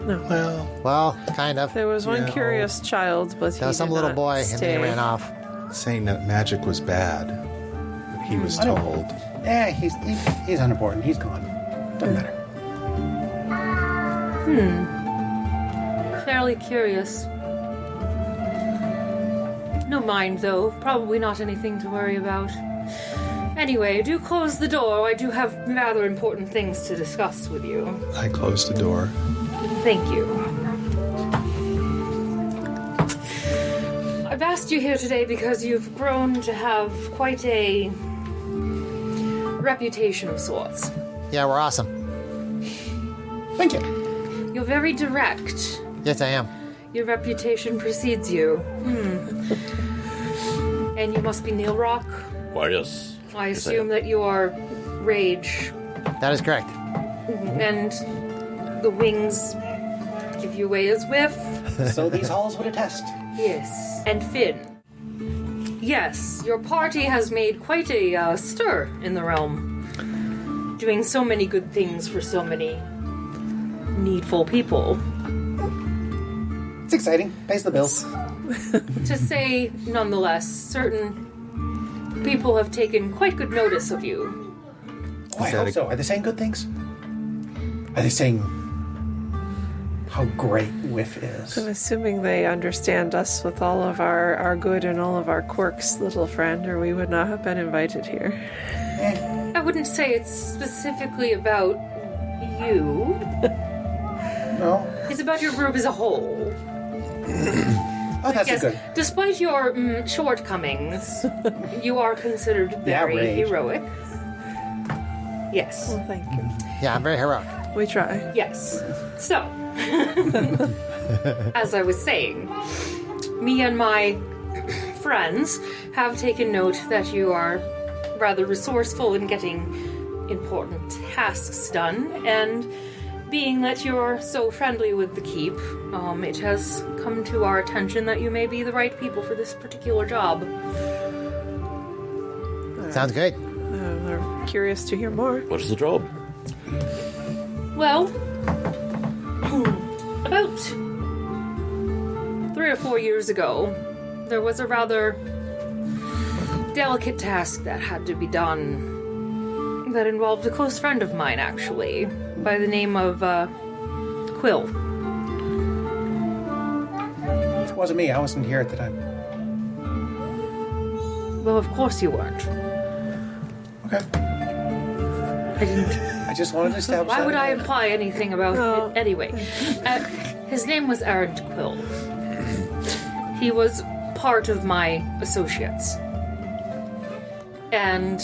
Well, Well, kind of. There was one Yeah. curious child, but he There was some did little not boy, and stay. then he ran off. saying that magic was bad, he was I don't told. Yeah, he's unimportant. He's gone. Doesn't matter. Fairly curious. No mind, though. Probably not anything to worry about. Anyway, do close the door. I do have rather important things to discuss with you. I closed the door. Thank you. I've asked you here today because you've grown to have quite a reputation of sorts. Yeah, we're awesome. Thank you. You're very direct. Yes, I am. Your reputation precedes you. And you must be Neil Rock. Why, yes. I assume that you are Rage, That is correct. and the wings give you away as Whiff. So these halls would attest. Yes. And Finn. Yes, your party has made quite a stir in the realm, doing so many good things for so many needful people. It's exciting. Pays the bills. To say, nonetheless, certain people have taken quite good notice of you. Oh, I that hope a- so. Are they saying good things? Are they saying how great Whiff is? I'm assuming they understand us with all of our good and all of our quirks, little friend, or we would not have been invited here. I wouldn't say it's specifically about you. No. It's about your group as a whole. Oh, that's Yes, a good. despite your shortcomings, you are considered very Rage. heroic. Yes. Well, thank you. Yeah, I'm very heroic. We try. Yes. So, as I was saying, me and my friends have taken note that you are rather resourceful in getting important tasks done, and being that you're so friendly with the keep, it has come to our attention that you may be the right people for this particular job. Sounds good. We're curious to hear more. What is the job? Well, about 3 or 4 years ago, there was a rather delicate task that had to be done that involved a close friend of mine, actually, by the name of Quill. It wasn't me. I wasn't here at the time. Well, of course you weren't. Okay. I didn't. I just wanted to establish. Why that. would I imply anything about No. it? Anyway, his name was Aaron Quill. He was part of my associates. And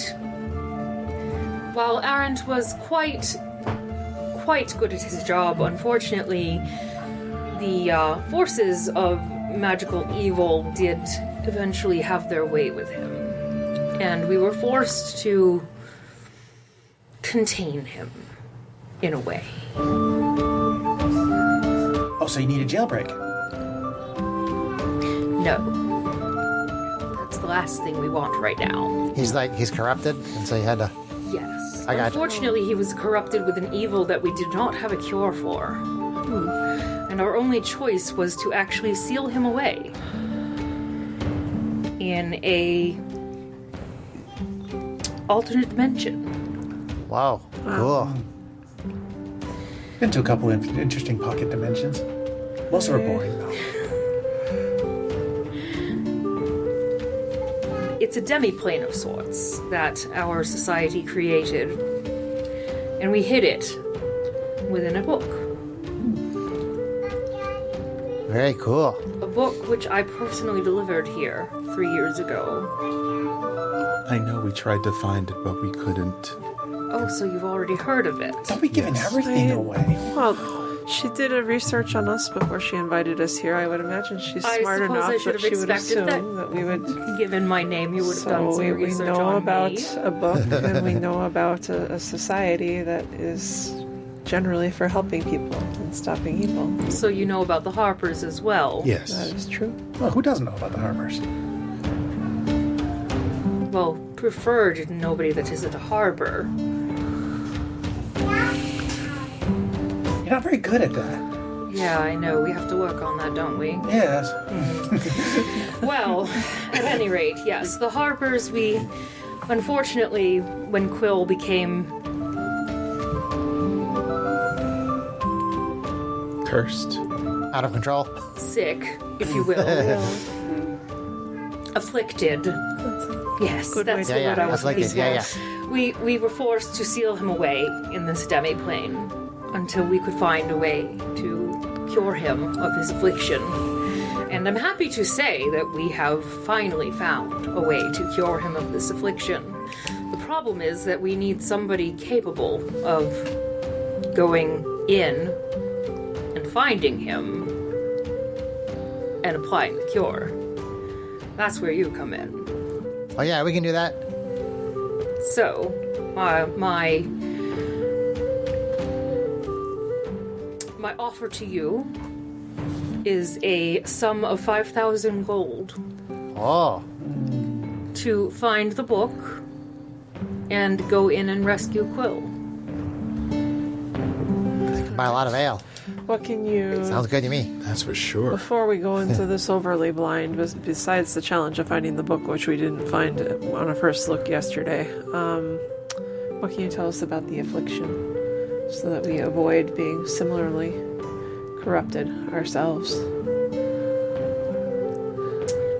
while Arendt was quite good at his job, unfortunately, the forces of magical evil did eventually have their way with him. And we were forced to contain him, in a way. Oh, so you need a jailbreak? No. That's the last thing we want right now. He's corrupted, and so you had to. Yes. I got you. Unfortunately, he was corrupted with an evil that we did not have a cure for. And our only choice was to actually seal him away in a alternate dimension. Wow, cool. Been to a couple of interesting pocket dimensions. Most of them are boring, though. It's a demiplane of sorts that our society created, and we hid it within a book. Very cool. A book which I personally delivered here 3 years ago. I know we tried to find it, but we couldn't. Oh, so you've already heard of it. Don't be giving everything away. Well, she did a research on us before she invited us here. I would imagine she's I smart suppose enough I should that have she would expected assume that we would. Given my name, you would have done So some we research know on about me. a book, and we know about a society that is generally for helping people and stopping evil. So you know about the Harpers as well. That Yes. is true. Well, who doesn't know about the Harpers? Well, preferred nobody that isn't a harbor. You're not very good at that. Yeah, I know. We have to work on that, don't we? Yes. Well, at any rate, yes. The Harpers, we... Unfortunately, when Quill became Cursed. Out of control. sick, if you will, afflicted. Yes, good that's way the to word I was afflicted, looking yeah, for. We were forced to seal him away in this demiplane until we could find a way to cure him of his affliction. And I'm happy to say that we have finally found a way to cure him of this affliction. The problem is that we need somebody capable of going in and finding him and applying the cure. That's where you come in. Oh yeah, we can do that. So, my offer to you is a sum of 5,000 gold Oh, to find the book and go in and rescue Quill. I can buy a lot of ale. What can you... Sounds good to me. That's for sure. Before we go into this overly blind, besides the challenge of finding the book, which we didn't find on a first look yesterday, what can you tell us about the affliction so that we avoid being similarly corrupted ourselves?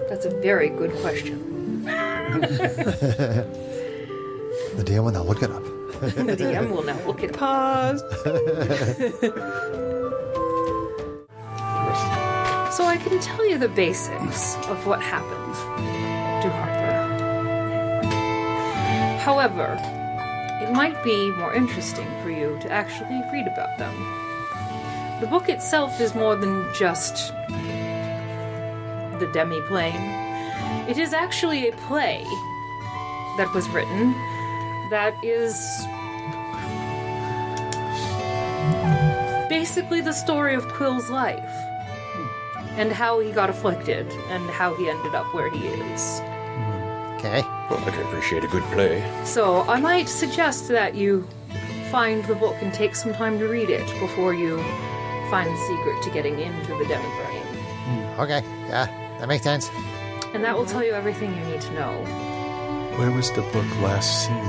That's a very good question. The DM will now look it up. The DM will now look at Pause. So I can tell you the basics of what happened to Harper. However, it might be more interesting for you to actually read about them. The book itself is more than just the demiplane. It is actually a play that was written that is basically the story of Quill's life and how he got afflicted and how he ended up where he is. Okay. Well, I can appreciate a good play. So I might suggest that you find the book and take some time to read it before you find the secret to getting into the demiplane. Okay. Yeah, that makes sense. And that will tell you everything you need to know. Where was the book last seen?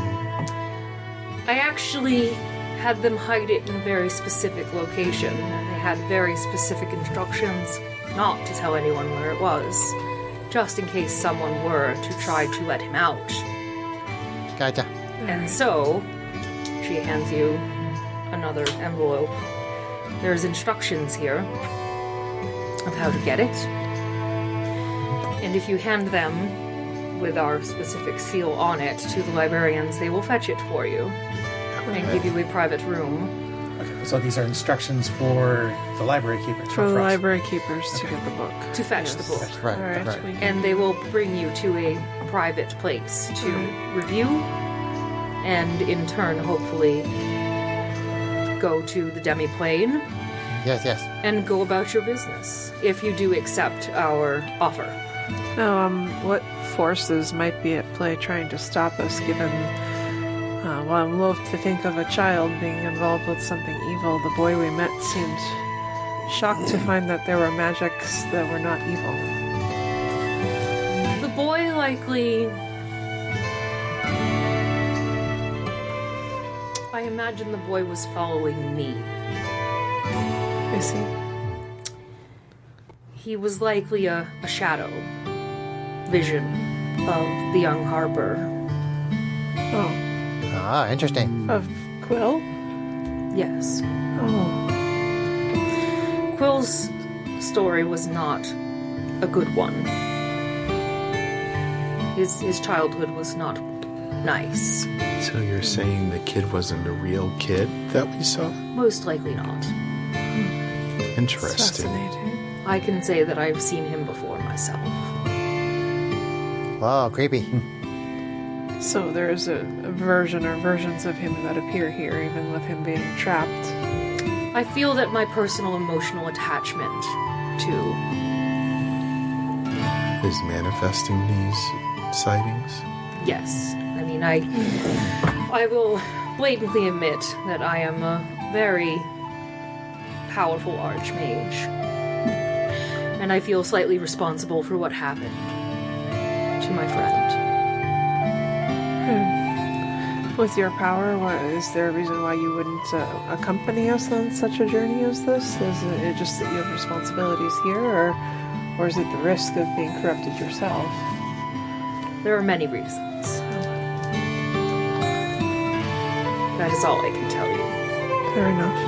I actually had them hide it in a very specific location, and they had very specific instructions not to tell anyone where it was, just in case someone were to try to let him out. Gotcha. And so, she hands you another envelope. There's instructions here of how to get it. And if you hand them with our specific seal on it to the librarians, they will fetch it for you and give you a private room. Okay, so these are instructions for the library keepers. For not the us. library keepers to get the book. To fetch the book. Right, All right. right. we can- And they will bring you to a private place to review and in turn hopefully go to the demiplane Yes, yes. and go about your business if you do accept our offer. Now, what forces might be at play trying to stop us, given, well, I'm loath to think of a child being involved with something evil. The boy we met seemed shocked to find that there were magics that were not evil. The boy likely... I imagine the boy was following me. I see. He was likely a shadow vision of the young harbor. Oh, Ah, interesting. of Quill? Yes. Oh, Quill's story was not a good one. His childhood was not nice. So you're saying the kid wasn't a real kid that we saw? Most likely not. Interesting. fascinating. I can say that I've seen him before myself. Whoa, creepy. So there's a version or versions of him that appear here, even with him being trapped. I feel that my personal emotional attachment to... Is manifesting these sightings? Yes. I mean, I will blatantly admit that I am a very powerful archmage. And I feel slightly responsible for what happened to my friend. With your power, is there a reason why you wouldn't accompany us on such a journey as this? Is it just that you have responsibilities here, or is it the risk of being corrupted yourself? There are many reasons. That is all I can tell you. Fair enough.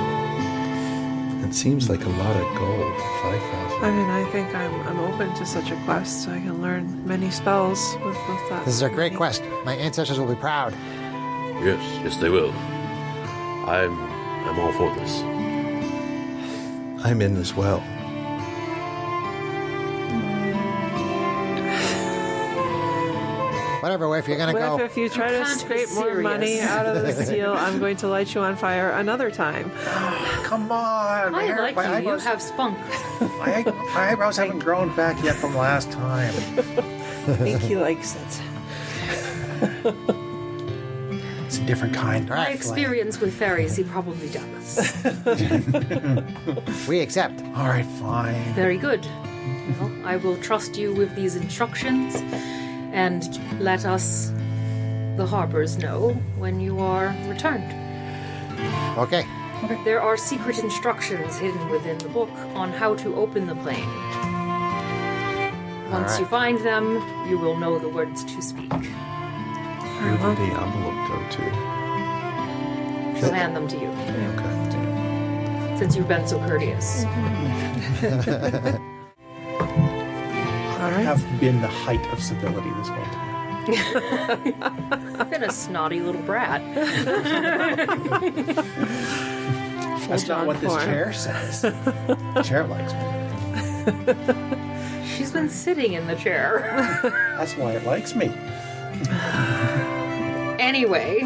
It seems like a lot of gold. 5,000. I mean, I think I'm open to such a quest, so I can learn many spells with that. This is a great quest. My ancestors will be proud. Yes, they will. I'm all for this. I'm in as well. Whatever, if you're gonna What go. if you try to can't be scrape more money serious. out of this deal, I'm going to light you on fire another time. Come on! I my like you. You eyebrows, have spunk. my eyebrows haven't grown back yet from last time. I think he likes it. It's a different kind. All My right, experience with fairies, he probably does. we accept. All right, fine. Very good. Well, I will trust you with these instructions and let us, the harbors, know when you are returned. Okay. There are secret instructions hidden within the book on how to open the plane. Once right. you find them, you will know the words to speak. Where did the envelope go to? She'll hand them to you, Okay. since you've been so courteous. I have been the height of civility this whole time. I've been a snotty little brat. That's not what this form. chair says. The chair likes me. She's been sitting in the chair. That's why it likes me. Anyway,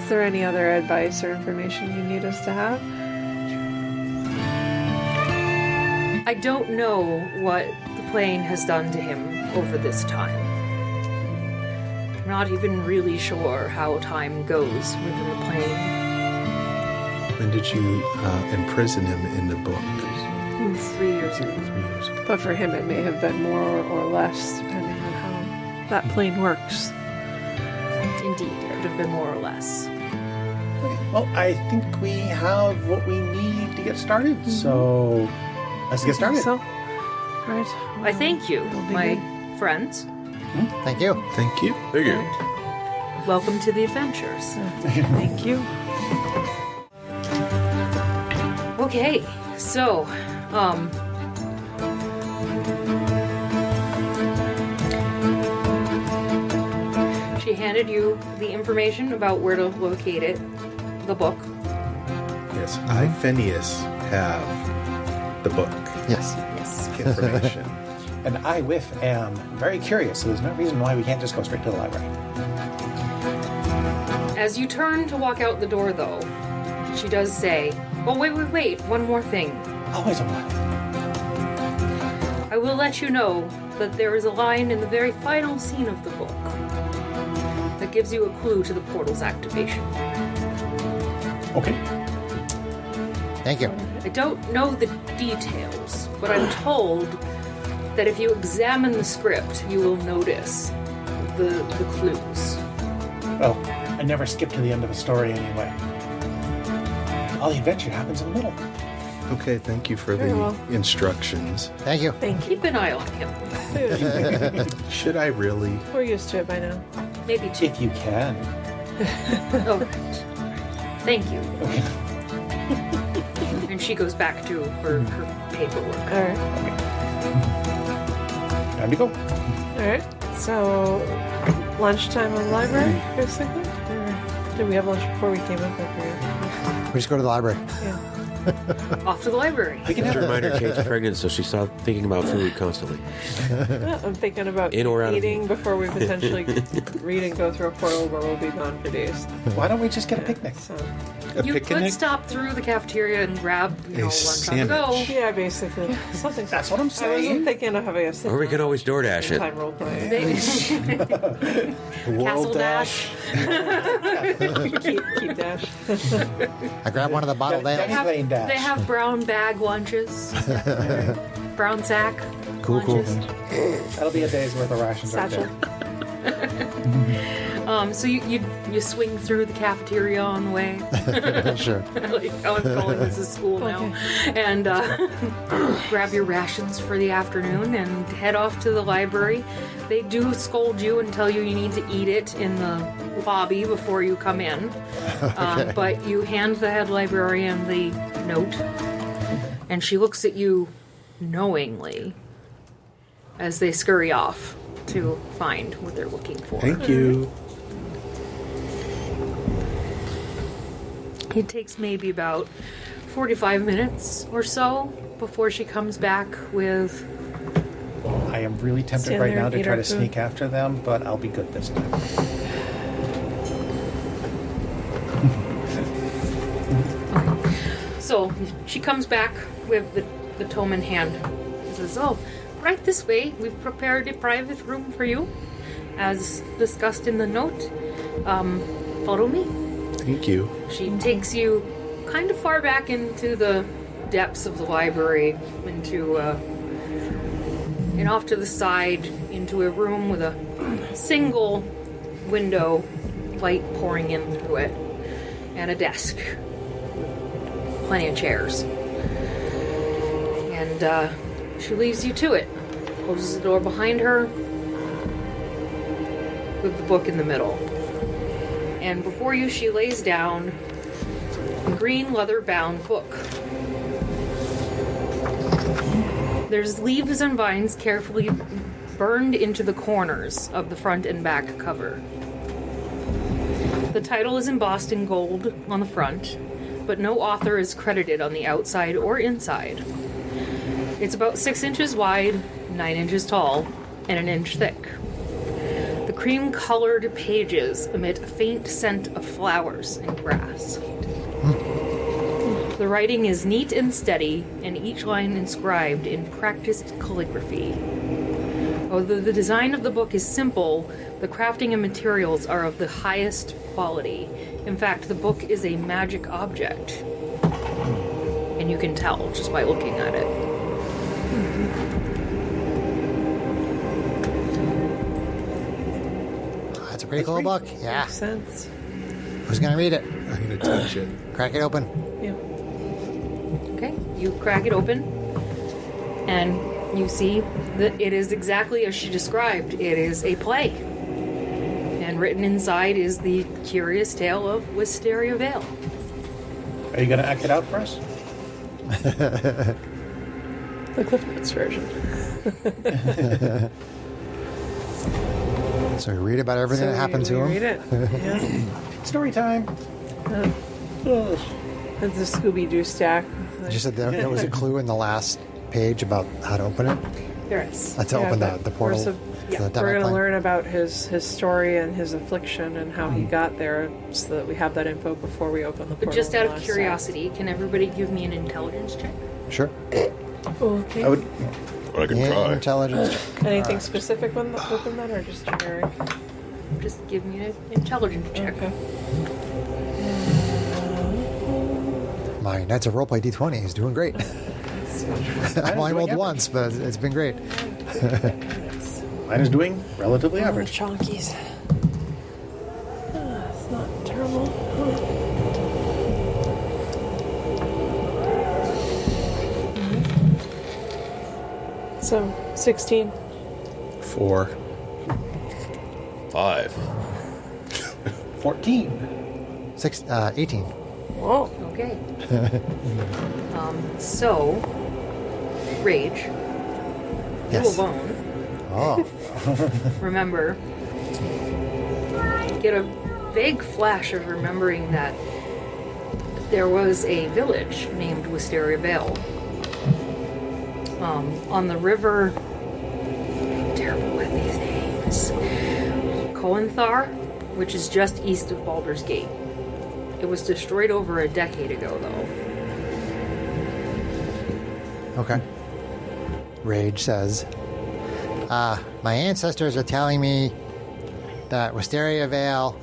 Is there any other advice or information you need us to have? I don't know what the plane has done to him over this time. I'm not even really sure how time goes within the plane. When did you imprison him in the book? 3 years ago. 3 years ago. But for him, it may have been more or less, depending on how that plane works. Indeed, it could have been more or less. Well, I think we have what we need to get started. So let's get started. So, right. I thank you, That'll be my good. friends. Thank you. Thank you. Thank you. Welcome to the adventures. Thank you. Okay, so, She handed you the information about where to locate it, the book. Yes, I, Phineas, have the book Yes. Yes. information. And I, Whiff, am very curious, so there's no reason why we can't just go straight to the library. As you turn to walk out the door, though, she does say, "Oh, wait, one more thing. Always a one. I will let you know that there is a line in the very final scene of the book that gives you a clue to the portal's activation. Okay. Thank you. I don't know the details, but I'm told that if you examine the script, you will notice the clues." Well, I never skip to the end of a story anyway. All the adventure happens in the middle. Okay, thank you for Very the well. instructions. Thank you. Thank you. Keep an eye on him. Should I really? We're used to it by now. Maybe two. If you can. Oh, right. Thank you. And she goes back to her paperwork. All right. Time to go. All right. So, lunchtime in the library, basically? Or did we have lunch before we came up? I forget. We just go to the library. Yeah. Off to the library. We can Just a have reminder, Kate's pregnant, so she stopped thinking about food constantly. I'm thinking about In or out of- eating before we potentially read and go through a portal where we'll be gone for days. Why don't we just get a picnic? So, A You picnic? could stop through the cafeteria and grab, lunch on the sandwich. go. yeah, basically. Something. That's what I'm I wasn't saying. thinking of having a Or we can always DoorDash it. time role play. Castle World Dash. keep dash. I grab one of the bottled They ales. have- Lane dash. They have brown bag lunches. Brown sack Cool. lunches. That'll be a day's worth of rations right Satchel. there. So you swing through the cafeteria on the way. Sure. Like, I'm calling this a school now. And grab your rations for the afternoon and head off to the library. They do scold you and tell you need to eat it in the lobby before you come in. But you hand the head librarian the note, and she looks at you knowingly as they scurry off to find what they're looking for. Thank you. It takes maybe about 45 minutes or so before she comes back with... I am really tempted Stand right there now and to eat try our to food. sneak after them, but I'll be good this time. So she comes back with the tome in hand. She says, "Oh, right this way. We've prepared a private room for you, as discussed in the note. Follow me." Thank you. She takes you kind of far back into the depths of the library, into and off to the side into a room with a single window, light pouring in through it, and a desk. Plenty of chairs. And she leaves you to it. Closes the door behind her with the book in the middle. And before you, she lays down a green leather-bound book. There's leaves and vines carefully burned into the corners of the front and back cover. The title is embossed in gold on the front, but no author is credited on the outside or inside. It's about 6 inches wide, 9 inches tall, and an inch thick. The cream-colored pages emit a faint scent of flowers and grass. The writing is neat and steady, and each line inscribed in practiced calligraphy. Although the design of the book is simple, the crafting and materials are of the highest quality. In fact, the book is a magic object. And you can tell just by looking at it. That's a pretty cool book. Yeah. Makes sense. Who's going to read it? I'm going to touch it. Crack it open. Yeah. Okay, you crack it open, and you see that it is exactly as she described. It is a play. And written inside is the curious tale of Wisteria Vale. Are you going to act it out for us? The Cliff Notes version. So we read about everything that happened to him. Read it. Yeah. Story time. It's a Scooby-Doo stack. You said there was a clue in the last page about how to open it. There is. Let's open the portal. We're to the going to demiplane. learn about his story and his affliction and how he got there, so that we have that info before we open the portal. But just out on of the curiosity, can everybody give me an intelligence check? Sure. side. Okay. I would. I can try. Intelligence check. Anything specific within that, or just generic? Just give me an intelligence check. Okay. My Knights of Roleplay D20 is doing great. I've only rolled once, but it's been great. Mine is doing relatively average. Chonkies. It's not terrible. So, 16. 4. 5. 14. 18. Whoa. Okay. So, Rage, Yes. you alone, Oh. remember, get a vague flash of remembering that there was a village named Wisteria Vale. On the river, I'm terrible with these names, Coenthar, which is just east of Baldur's Gate. It was destroyed over a decade ago, though. Okay. Rage says, my ancestors are telling me that Wisteria Vale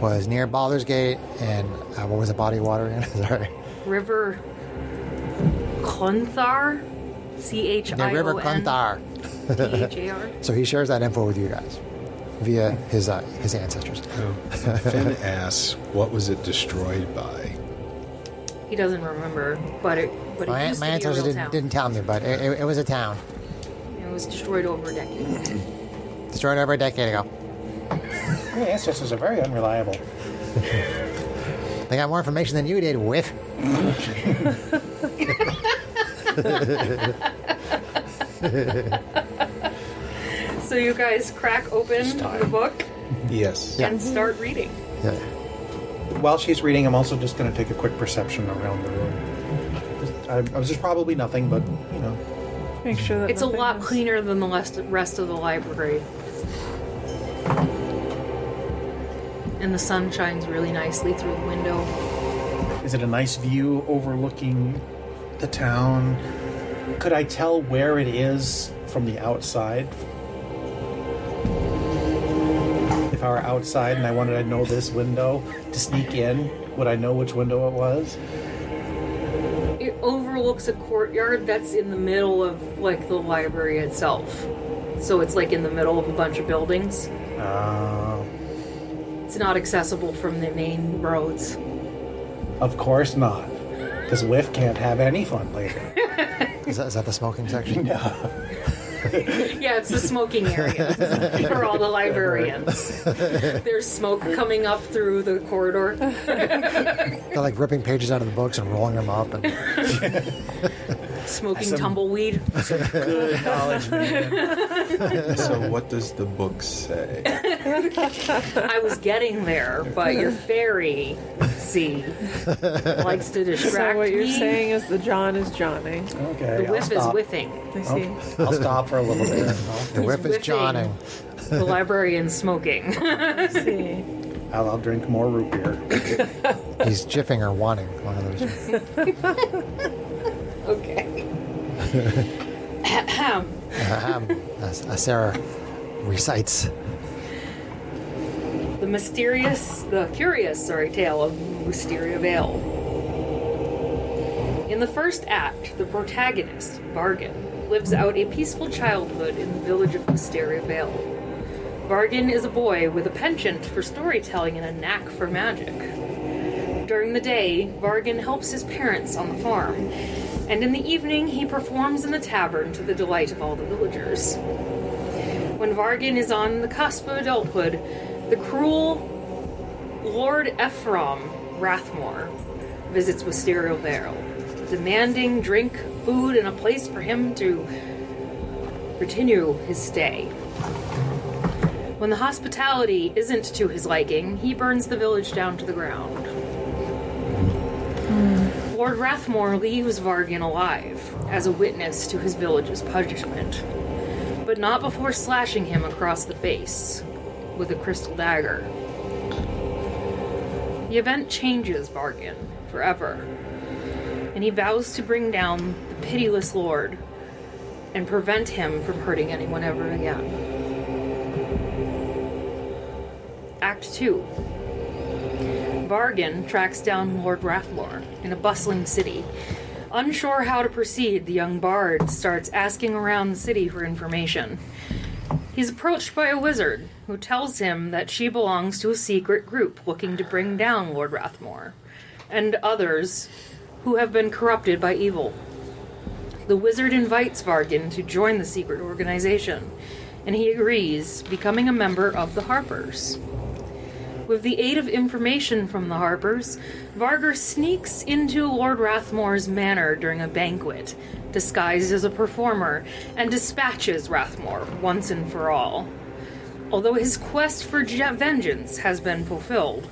was near Baldur's Gate and what was the body of water again? Sorry. River Coenthar? C-H-I-O-N? The River Clonthar. T-H-A-R? So he shares that info with you guys via his ancestors. Finn asks, what was it destroyed by? He doesn't remember, but it My used to be a ancestors real town. didn't tell me, but it was a town. It was destroyed over a decade. Destroyed over a decade ago. Your ancestors are very unreliable. They got more information than you did, Whiff. So you guys crack open the book Yes. and start reading. Yeah. While she's reading, I'm also just going to take a quick perception around the room. I was just probably nothing, but, you know. Make sure that It's a nothing lot is- cleaner than the rest of the library. And the sun shines really nicely through the window. Is it a nice view overlooking the town? Could I tell where it is from the outside? If I were outside and I wanted to know this window to sneak in, would I know which window it was? It overlooks a courtyard that's in the middle of, like, the library itself. So it's, like, in the middle of a bunch of buildings. It's not accessible from the main roads. Of course not. Because Whiff can't have any fun later. Is that the smoking section? Yeah, it's the smoking area for all the librarians. There's smoke coming up through the corridor. They're like ripping pages out of the books and rolling them up. And Smoking tumbleweed. Good knowledge, man. So what does the book say? I was getting there, but your fairy, see, likes to distract So what you're me. saying is the John is Johnning. Okay, The I'll whiff is stop. whiffing. I see. I'll stop for a little bit. the whiff is whiffing. Johnning. The librarian smoking. I see. I'll drink more root beer. He's jiffing or wanting, one of those. Okay. As Sarah recites. The curious tale of Wisteria Vale. In the first act, the protagonist, Vargan, lives out a peaceful childhood in the village of Wisteria Vale. Vargan is a boy with a penchant for storytelling and a knack for magic. During the day, Vargan helps his parents on the farm, and in the evening he performs in the tavern to the delight of all the villagers. When Vargan is on the cusp of adulthood, the cruel Lord Ephraim Rathmore visits Wisteria Vale, demanding drink, food, and a place for him to continue his stay. When the hospitality isn't to his liking, he burns the village down to the ground. Lord Rathmore leaves Vargan alive as a witness to his village's punishment, but not before slashing him across the face with a crystal dagger. The event changes Vargan forever, and he vows to bring down the pitiless Lord and prevent him from hurting anyone ever again. Act 2. Vargan tracks down Lord Rathmore in a bustling city. Unsure how to proceed, the young bard starts asking around the city for information. He's approached by a wizard who tells him that she belongs to a secret group looking to bring down Lord Rathmore and others who have been corrupted by evil. The wizard invites Vargan to join the secret organization, and he agrees, becoming a member of the Harpers. With the aid of information from the Harpers, Vargar sneaks into Lord Rathmore's manor during a banquet, disguised as a performer, and dispatches Rathmore once and for all. Although his quest for vengeance has been fulfilled,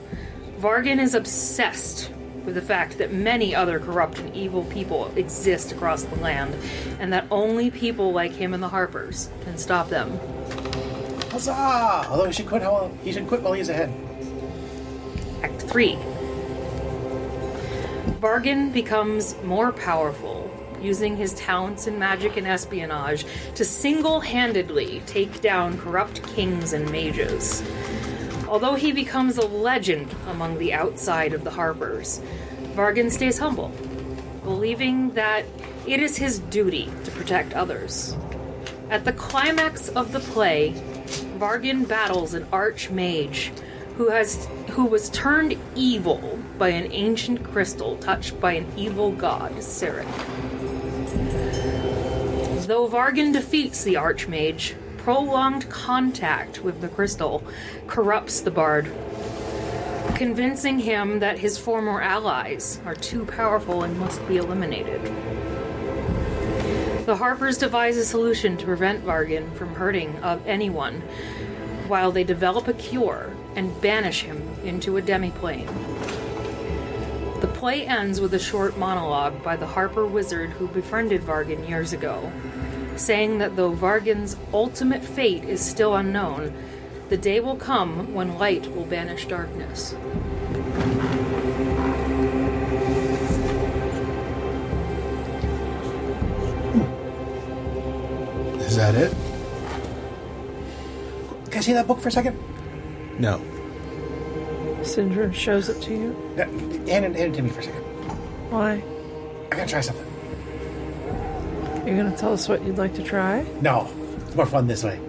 Vargan is obsessed with the fact that many other corrupt and evil people exist across the land, and that only people like him and the Harpers can stop them. Huzzah! Although he should quit while he's ahead. Act 3. Vargan becomes more powerful, using his talents in magic and espionage to single-handedly take down corrupt kings and mages. Although he becomes a legend among the outside of the Harpers, Vargan stays humble, believing that it is his duty to protect others. At the climax of the play, Vargan battles an archmage who was turned evil by an ancient crystal touched by an evil god, Sirik. Though Vargan defeats the archmage, prolonged contact with the crystal corrupts the bard, convincing him that his former allies are too powerful and must be eliminated. The Harpers devise a solution to prevent Vargan from hurting anyone, while they develop a cure and banish him into a demiplane. The play ends with a short monologue by the Harper wizard who befriended Vargan years ago, saying that though Vargan's ultimate fate is still unknown, the day will come when light will banish darkness. Is that it? Can I see that book for a second? No. Syndra shows it to you. No, hand it to me for a second. Why? I gotta try something. You're going to tell us what you'd like to try? No, it's more fun this way.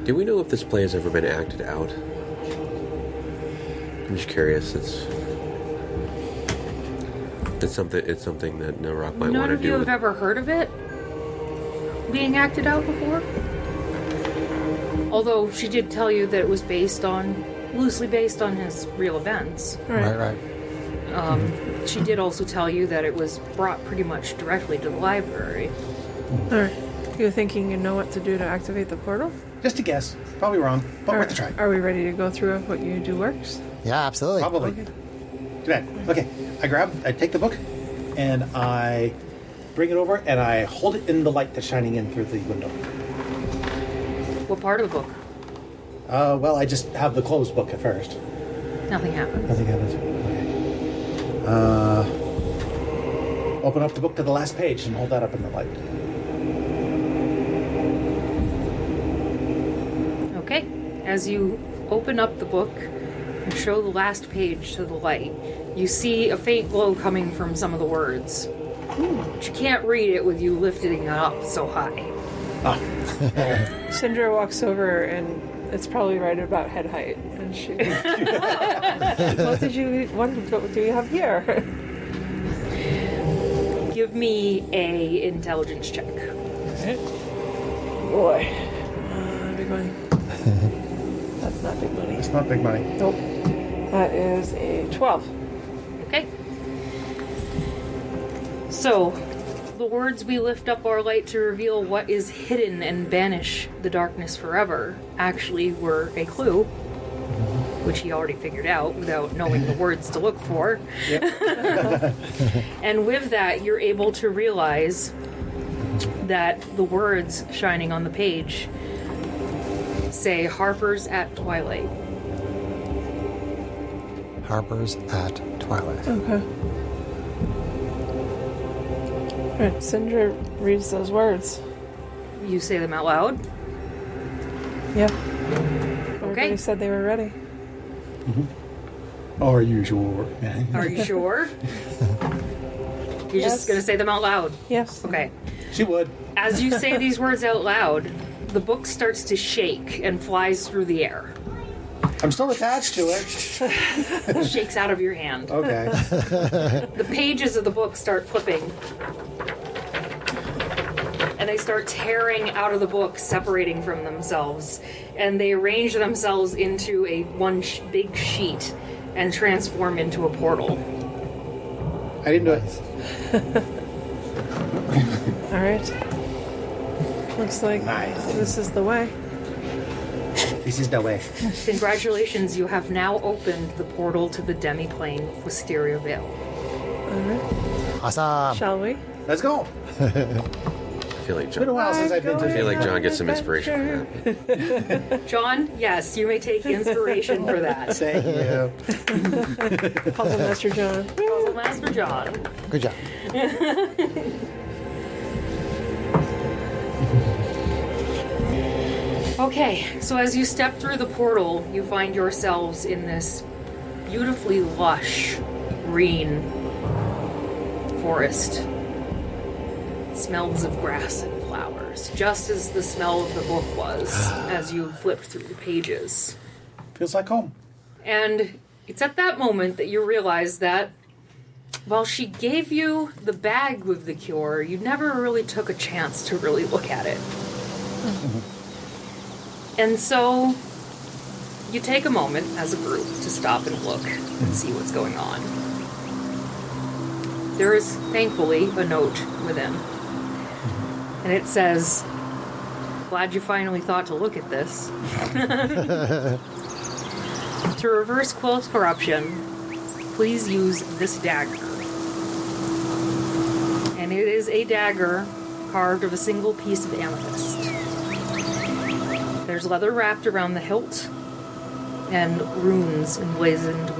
Do we know if this play has ever been acted out? I'm just curious. It's something that No Rock might want to do. None of you have ever heard of it being acted out before? Although she did tell you that it was loosely based on his real events. Right. She did also tell you that it was brought pretty much directly to the library. Alright. You're thinking you know what to do to activate the portal? Just a guess. Probably wrong, but worth a try. Are we ready to go through if what you do works? Yeah, absolutely. Probably. Okay. Too bad. Okay, I take the book, and I bring it over, and I hold it in the light that's shining in through the window. What part of the book? Well, I just have the closed book at first. Nothing happened. Nothing happens. Okay. Open up the book to the last page and hold that up in the light. Okay. As you open up the book and show the last page to the light, you see a faint glow coming from some of the words. But you can't read it with you lifting it up so high. Syndra walks over and it's probably right about head height. And she... What do you have here? Give me a intelligence check. Boy. Big money. That's not big money. It's not big money. Nope. That is a 12. Okay. So, the words "we lift up our light to reveal what is hidden and banish the darkness forever" actually were a clue, which he already figured out without knowing the words to look for. Yep. And with that, you're able to realize that the words shining on the page say Harper's at Twilight. Harper's at Twilight. Okay. Alright, Sindra reads those words. You say them out loud? Yeah. Okay. Everybody said they were ready. Are you sure? Are you sure? You're Yes. just going to say them out loud? Yes. Okay. She would. As you say these words out loud, the book starts to shake and flies through the air. I'm still attached to it. Shakes out of your hand. Okay. The pages of the book start flipping. And they start tearing out of the book, separating from themselves. And they arrange themselves into a big sheet and transform into a portal. I didn't do it. Alright. Looks like Nice. this is the way. This is the way. Congratulations, you have now opened the portal to the demiplane of Wisteria Vale. Alright. Awesome. Shall we? Let's go. I feel like It's been a John. while since I've been I to feel like John gets some inspiration from that. John, yes, you may take inspiration for that. Thank you. Puzzle Master John. Puzzle Master John. Good job. Okay, so as you step through the portal, you find yourselves in this beautifully lush green forest. It smells of grass and flowers, just as the smell of the book was as you flipped through the pages. Feels like home. And it's at that moment that you realize that while she gave you the bag with the cure, you never really took a chance to really look at it. And so you take a moment as a group to stop and look and see what's going on. There is thankfully a note within. And it says, "Glad you finally thought to look at this. To reverse Quill's corruption, please use this dagger." And it is a dagger carved of a single piece of amethyst. There's leather wrapped around the hilt and runes emblazoned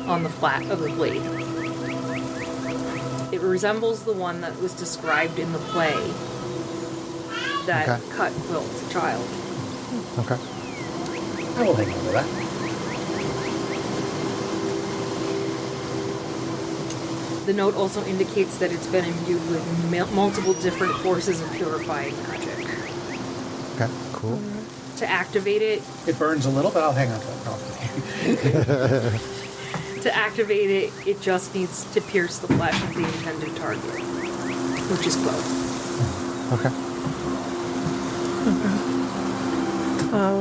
on the flat of the blade. It resembles the one that was described in the play that Okay. cut Quill as a child. Okay. I will hang on to that. The note also indicates that it's been imbued with multiple different forces of purifying magic. Okay. Cool. To activate it, It burns a little, but I'll hang on to it. To activate it, it just needs to pierce the flesh of the intended target, which is Quill. Okay.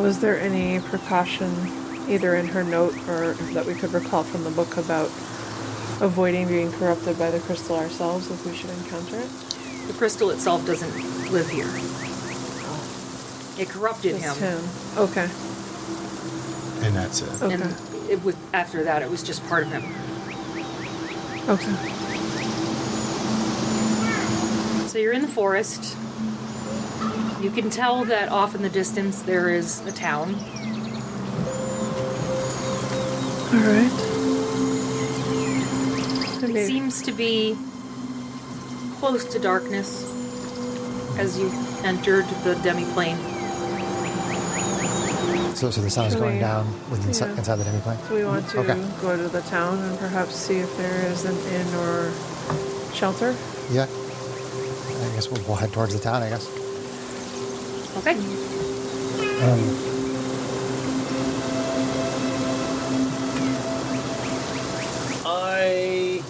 Was there any precaution, either in her note or that we could recall from the book, about avoiding being corrupted by the crystal ourselves if we should encounter it? The crystal itself doesn't live here. It corrupted Just him. him. Okay. And that's it. Okay. And it was, after that, it was just part of him. Okay. So you're in the forest. You can tell that off in the distance there is a town. All right. It seems to be close to darkness as you entered the demiplane. So the sun is Should going we- down inside yeah. the demiplane? Do we want to Okay. go to the town and perhaps see if there is an inn or shelter? Yeah. I guess we'll head towards the town, I guess. Okay.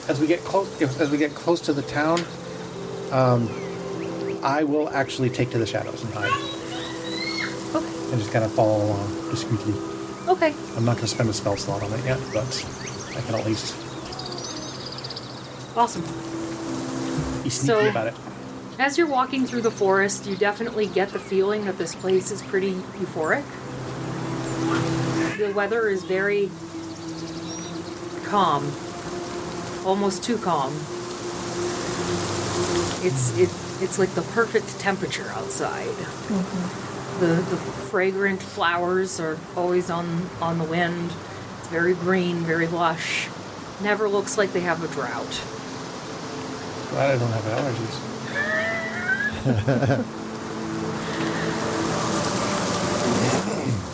As we get close to the town, I will actually take to the shadows and hide, Okay. and just kind of follow along discreetly. Okay. I'm not going to spend a spell slot on it yet, but I can at least. Awesome. be sneaky about it. As you're walking through the forest, you definitely get the feeling that this place is pretty euphoric. The weather is very calm, almost too calm. It's like the perfect temperature outside. Mm-hmm. The fragrant flowers are always on the wind. It's very green, very lush. Never looks like they have a drought. Glad I don't have allergies.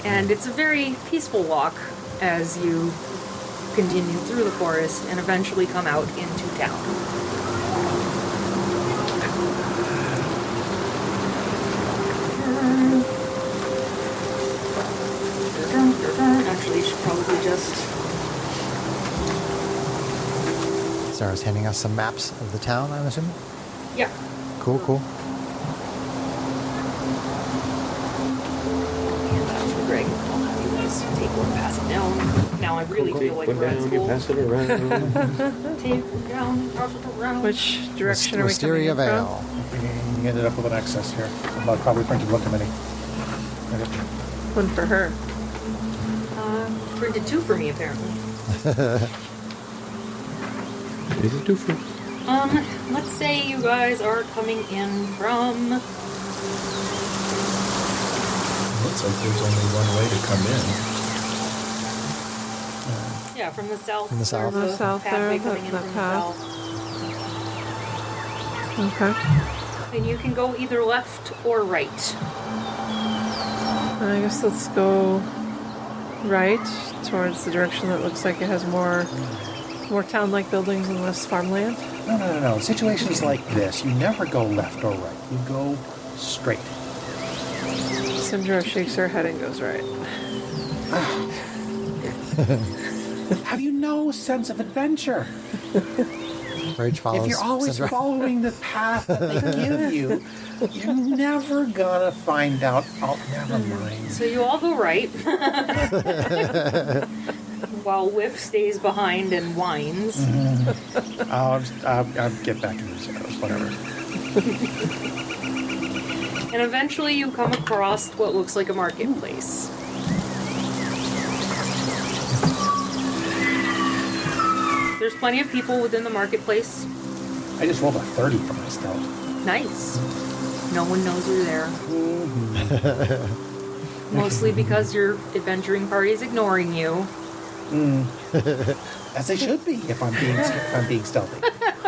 And it's a very peaceful walk as you continue through the forest and eventually come out into town. Actually, you should probably just... Sarah's handing us some maps of the town, I'm assuming? Yeah. Cool. Hand that to Greg. I'll have you guys take one, pass it down. Now I really feel like we're at school. Pass it around. Take one down, pass it around. Which direction are we coming Wisteria in Vale. from? We ended up with an excess here. About probably printed look many. One for her. Printed 2 for me, apparently. Is it 2 for? Let's say you guys are coming in from... Looks like there's only one way to come in. Yeah, from the south. From the south. There's a The south pathway there, coming in that from path. the south. Okay. And you can go either left or right. I guess let's go right towards the direction that looks like it has more town-like buildings and less farmland. No. Situations like this, you never go left or right. You go straight. Syndra shakes her head and goes right. Have you no sense of adventure? Rage follows. If you're always Syndra. following the path that they give you, you're never gonna find out. Oh, never mind. So you all go right. While Whiff stays behind and whines. I'll get back in the shadows, whatever. And eventually you come across what looks like a marketplace. There's plenty of people within the marketplace. I just rolled a 30 for my stealth. Nice. No one knows you're there. Mostly because your adventuring party is ignoring you. As they should be, if I'm being stealthy.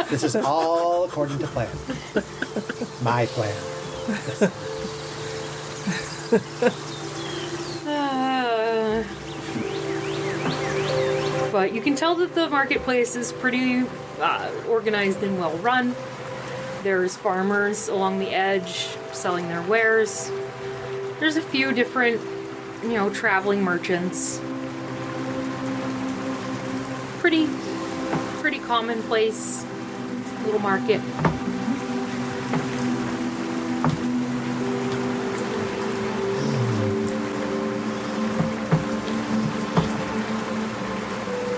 This is all according to plan. My plan. But you can tell that the marketplace is pretty organized and well run. There's farmers along the edge selling their wares. There's a few different, traveling merchants. Pretty commonplace little market.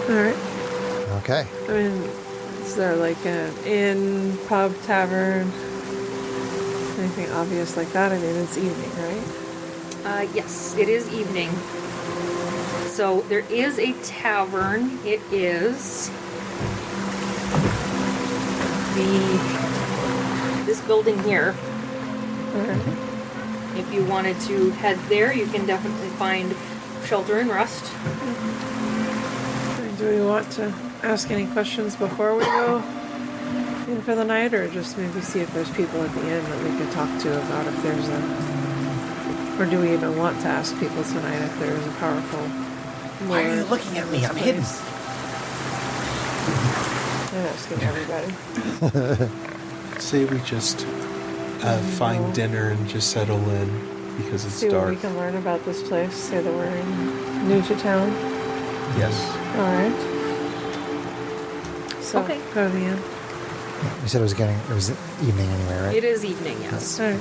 Alright. Okay. I mean, is there like an inn, pub, tavern? Anything obvious like that? I mean, it's evening, right? Yes, it is evening. So there is a tavern. It is this building here. Alright. If you wanted to head there, you can definitely find shelter and rest. Do we want to ask any questions before we go in for the night, or just maybe see if there's people at the inn that we could talk to about if there's or do we even want to ask people tonight if there is a powerful Why are you lord looking at in me? this I'm hidden. place? I'm asking everybody. Say we just find dinner and just settle in because it's See dark. what we can learn about this place. Say that we're new to town. Yes. All right. So Okay. go to the inn. You said it was evening anyway, right? It is evening, yes. All right.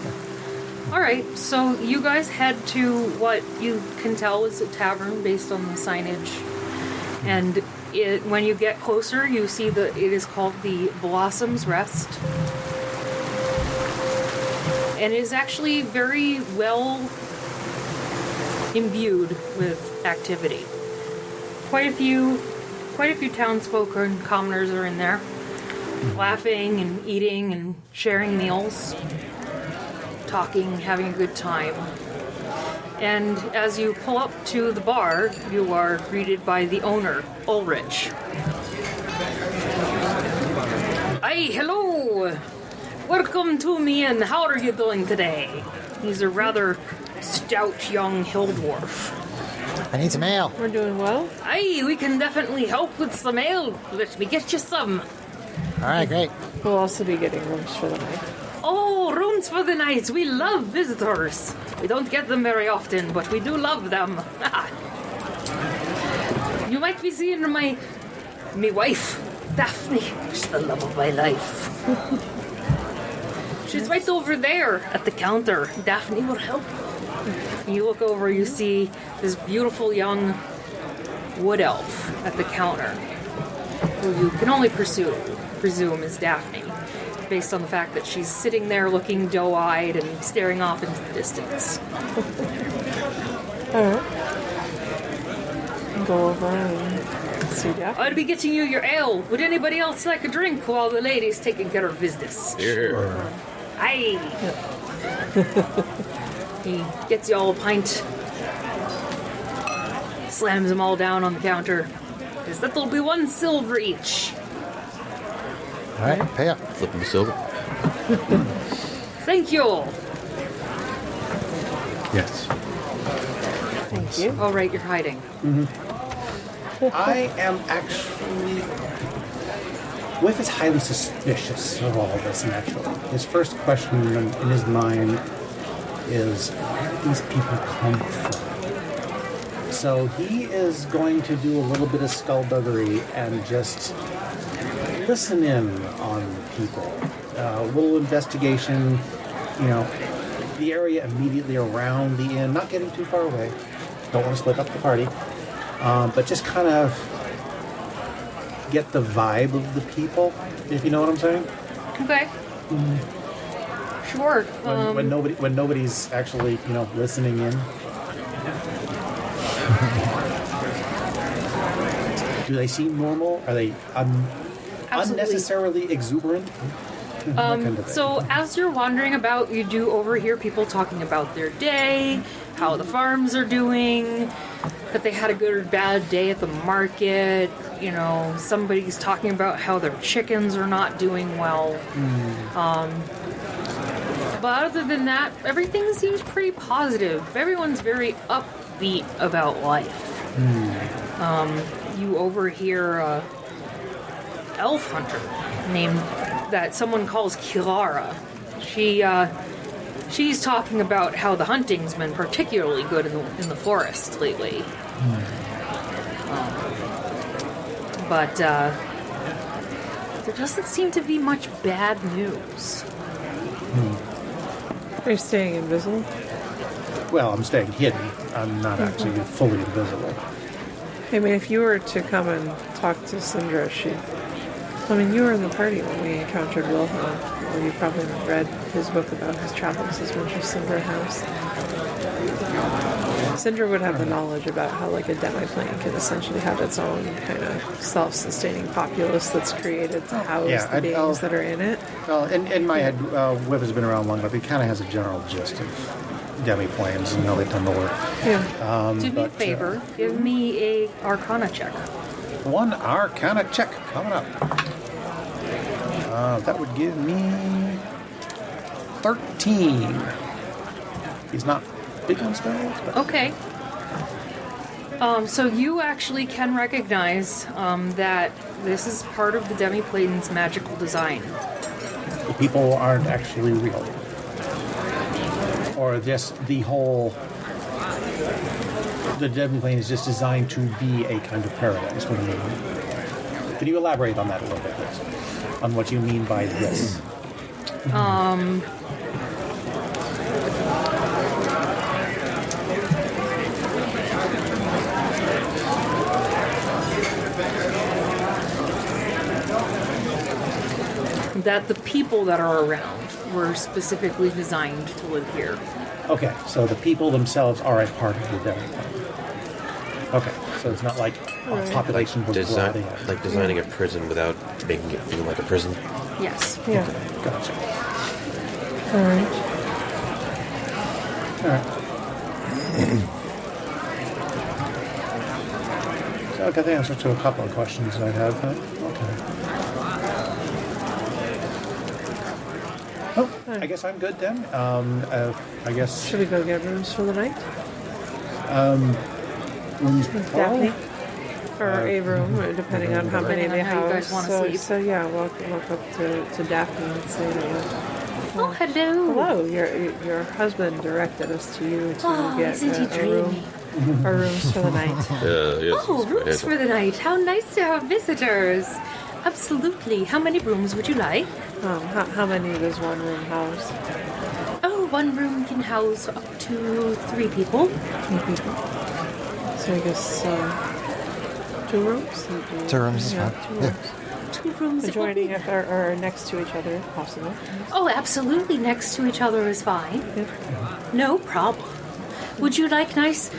All right, so you guys head to what you can tell is a tavern based on the signage. And when you get closer, you see that it is called the Blossom's Rest. and is actually very well imbued with activity. Quite a few townsfolk and commoners are in there, laughing and eating and sharing meals, talking, having a good time. And as you pull up to the bar, you are greeted by the owner, Ulrich. Hey, hello! Welcome to me, and how are you doing today? He's a rather stout young hill dwarf. I need some ale. We're doing well. Aye, we can definitely help with some ale. Let me get you some. All right, great. We'll also be getting rooms for the night. Oh, rooms for the night. We love visitors. We don't get them very often, but we do love them. You might be seeing my wife, Daphne. She's the love of my life. She's right over there at the counter. Daphne will help. You look over, you see this beautiful young wood elf at the counter, who you can only presume is Daphne, based on the fact that she's sitting there looking doe-eyed and staring off into the distance. Alright. Go over and see Daphne. I'll be getting you your ale. Would anybody else like a drink while the lady's taking care of business? Here. Aye. He gets you all a pint, slams them all down on the counter. Says that'll be 1 silver each. All right, pay up. Flip him the silver. Thank you. Yes. Thank you. All right, you're hiding. I am actually... Whiff is highly suspicious of all this, naturally. His first question in his mind is, where did these people come from? So he is going to do a little bit of skullduggery and just listen in on people. A little investigation, the area immediately around the inn, not getting too far away. Don't want to split up the party. But just kind of get the vibe of the people, if you know what I'm saying. Okay. Sure. When nobody's actually, listening in. Do they seem normal? Are they unnecessarily exuberant? That kind of thing. So as you're wandering about, you do overhear people talking about their day, how the farms are doing, that they had a good or bad day at the market. Somebody's talking about how their chickens are not doing well. But other than that, everything seems pretty positive. Everyone's very upbeat about life. You overhear a elf hunter named that someone calls Kirara. She's talking about how the hunting's been particularly good in the forest lately. But there doesn't seem to be much bad news. Are you staying invisible? Well, I'm staying hidden. I'm not actually fully invisible. I mean, if you were to come and talk to Syndra, you were in the party when we encountered Wilhelm. Well, you probably read his book about his travels as much as Syndra has. Syndra would have the knowledge about how, a demiplane can essentially have its own kind of self-sustaining populace that's created to house the beings that are in it. Well, in my head, Whip has been around long enough. He kind of has a general gist of demiplanes and how they tend to work. Yeah. Do me a favor. Give me a Arcana check. 1 Arcana check coming up. That would give me 13. He's not big on spells, but... Okay. So you actually can recognize that this is part of the demiplane's magical design. The people aren't actually real. Or just the demiplane is just designed to be a kind of paradise. Can you elaborate on that a little bit, please? On what you mean by this? that the people that are around were specifically designed to live here. Okay, so the people themselves are a part of the demiplane. Okay, so it's not like a population was brought in. Like designing a prison without making it feel like a prison. Yes. Yeah. Gotcha. All right. All right. So I got the answer to a couple of questions I had. Okay. Oh, I guess I'm good then. I guess Should we go get rooms for the night? rooms Daphne? Or a room, depending on how many they Depending on how you have. guys wanna So, sleep. so yeah, walk up to Daphne and say that Oh, hello. hello, your husband directed us to you to Oh, get isn't he a room, dreamy? or rooms for the night. Yes, Oh, it's quite rooms handsome. for the night. How nice to have visitors. Absolutely. How many rooms would you like? How many does one room house? Oh, one room can house up to 3 people. 3 people. So I guess 2 rooms? 2 rooms is Yeah, fine. 2 Yeah. rooms. 2 rooms. Adjoining or next to each other, if possible. Oh, absolutely. Next to each other is fine. Yep. No problem. Would you like nice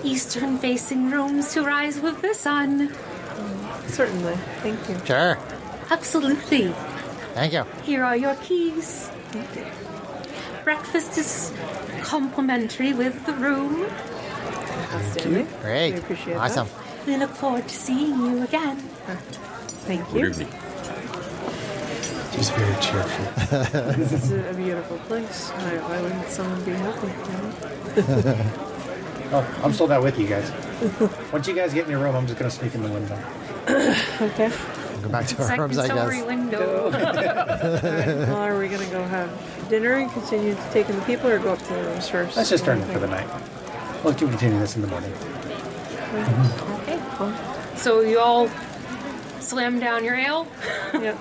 eastern-facing rooms to rise with the sun? Certainly. Thank you. Sure. Absolutely. Thank you. Here are your keys. Thank you. Breakfast is complimentary with the room. Outstanding. Great. We appreciate Awesome. We look forward to seeing you again. that. Thank Good you. evening. She's very cheerful. This is a beautiful place. Why wouldn't someone be happy? You know? Oh, I'm still not with you guys. Once you guys get in your room, I'm just going to sneak in the window. Okay. We'll go back to our Second rooms, I story guess. window. All right. Well, are we going to go have dinner and continue taking the people, or go up to the rooms first? Let's just turn it for the night. We'll continue this in the morning. Okay. So you all slam down your ale Yep.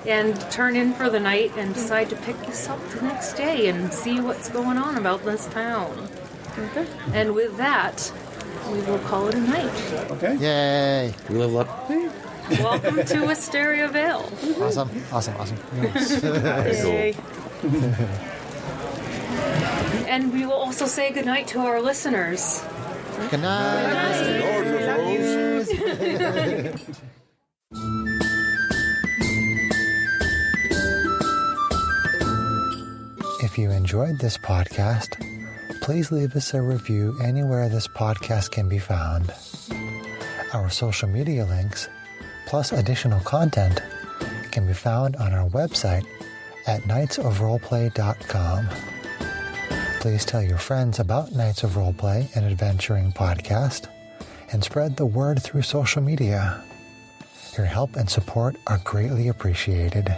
and turn in for the night and decide to pick this up the next day and see what's going on about this town. Okay. And with that, we will call it a night. Okay? Yay. We level up. Welcome to Wisteria Vale. Awesome. Awesome. Awesome. Yay. And we will also say goodnight to our listeners. Good night. If you enjoyed this podcast, please leave us a review anywhere this podcast can be found. Our social media links, plus additional content, can be found on our website at knightsofroleplay.com. Please tell your friends about Knights of Roleplay, an adventuring podcast, and spread the word through social media. Your help and support are greatly appreciated.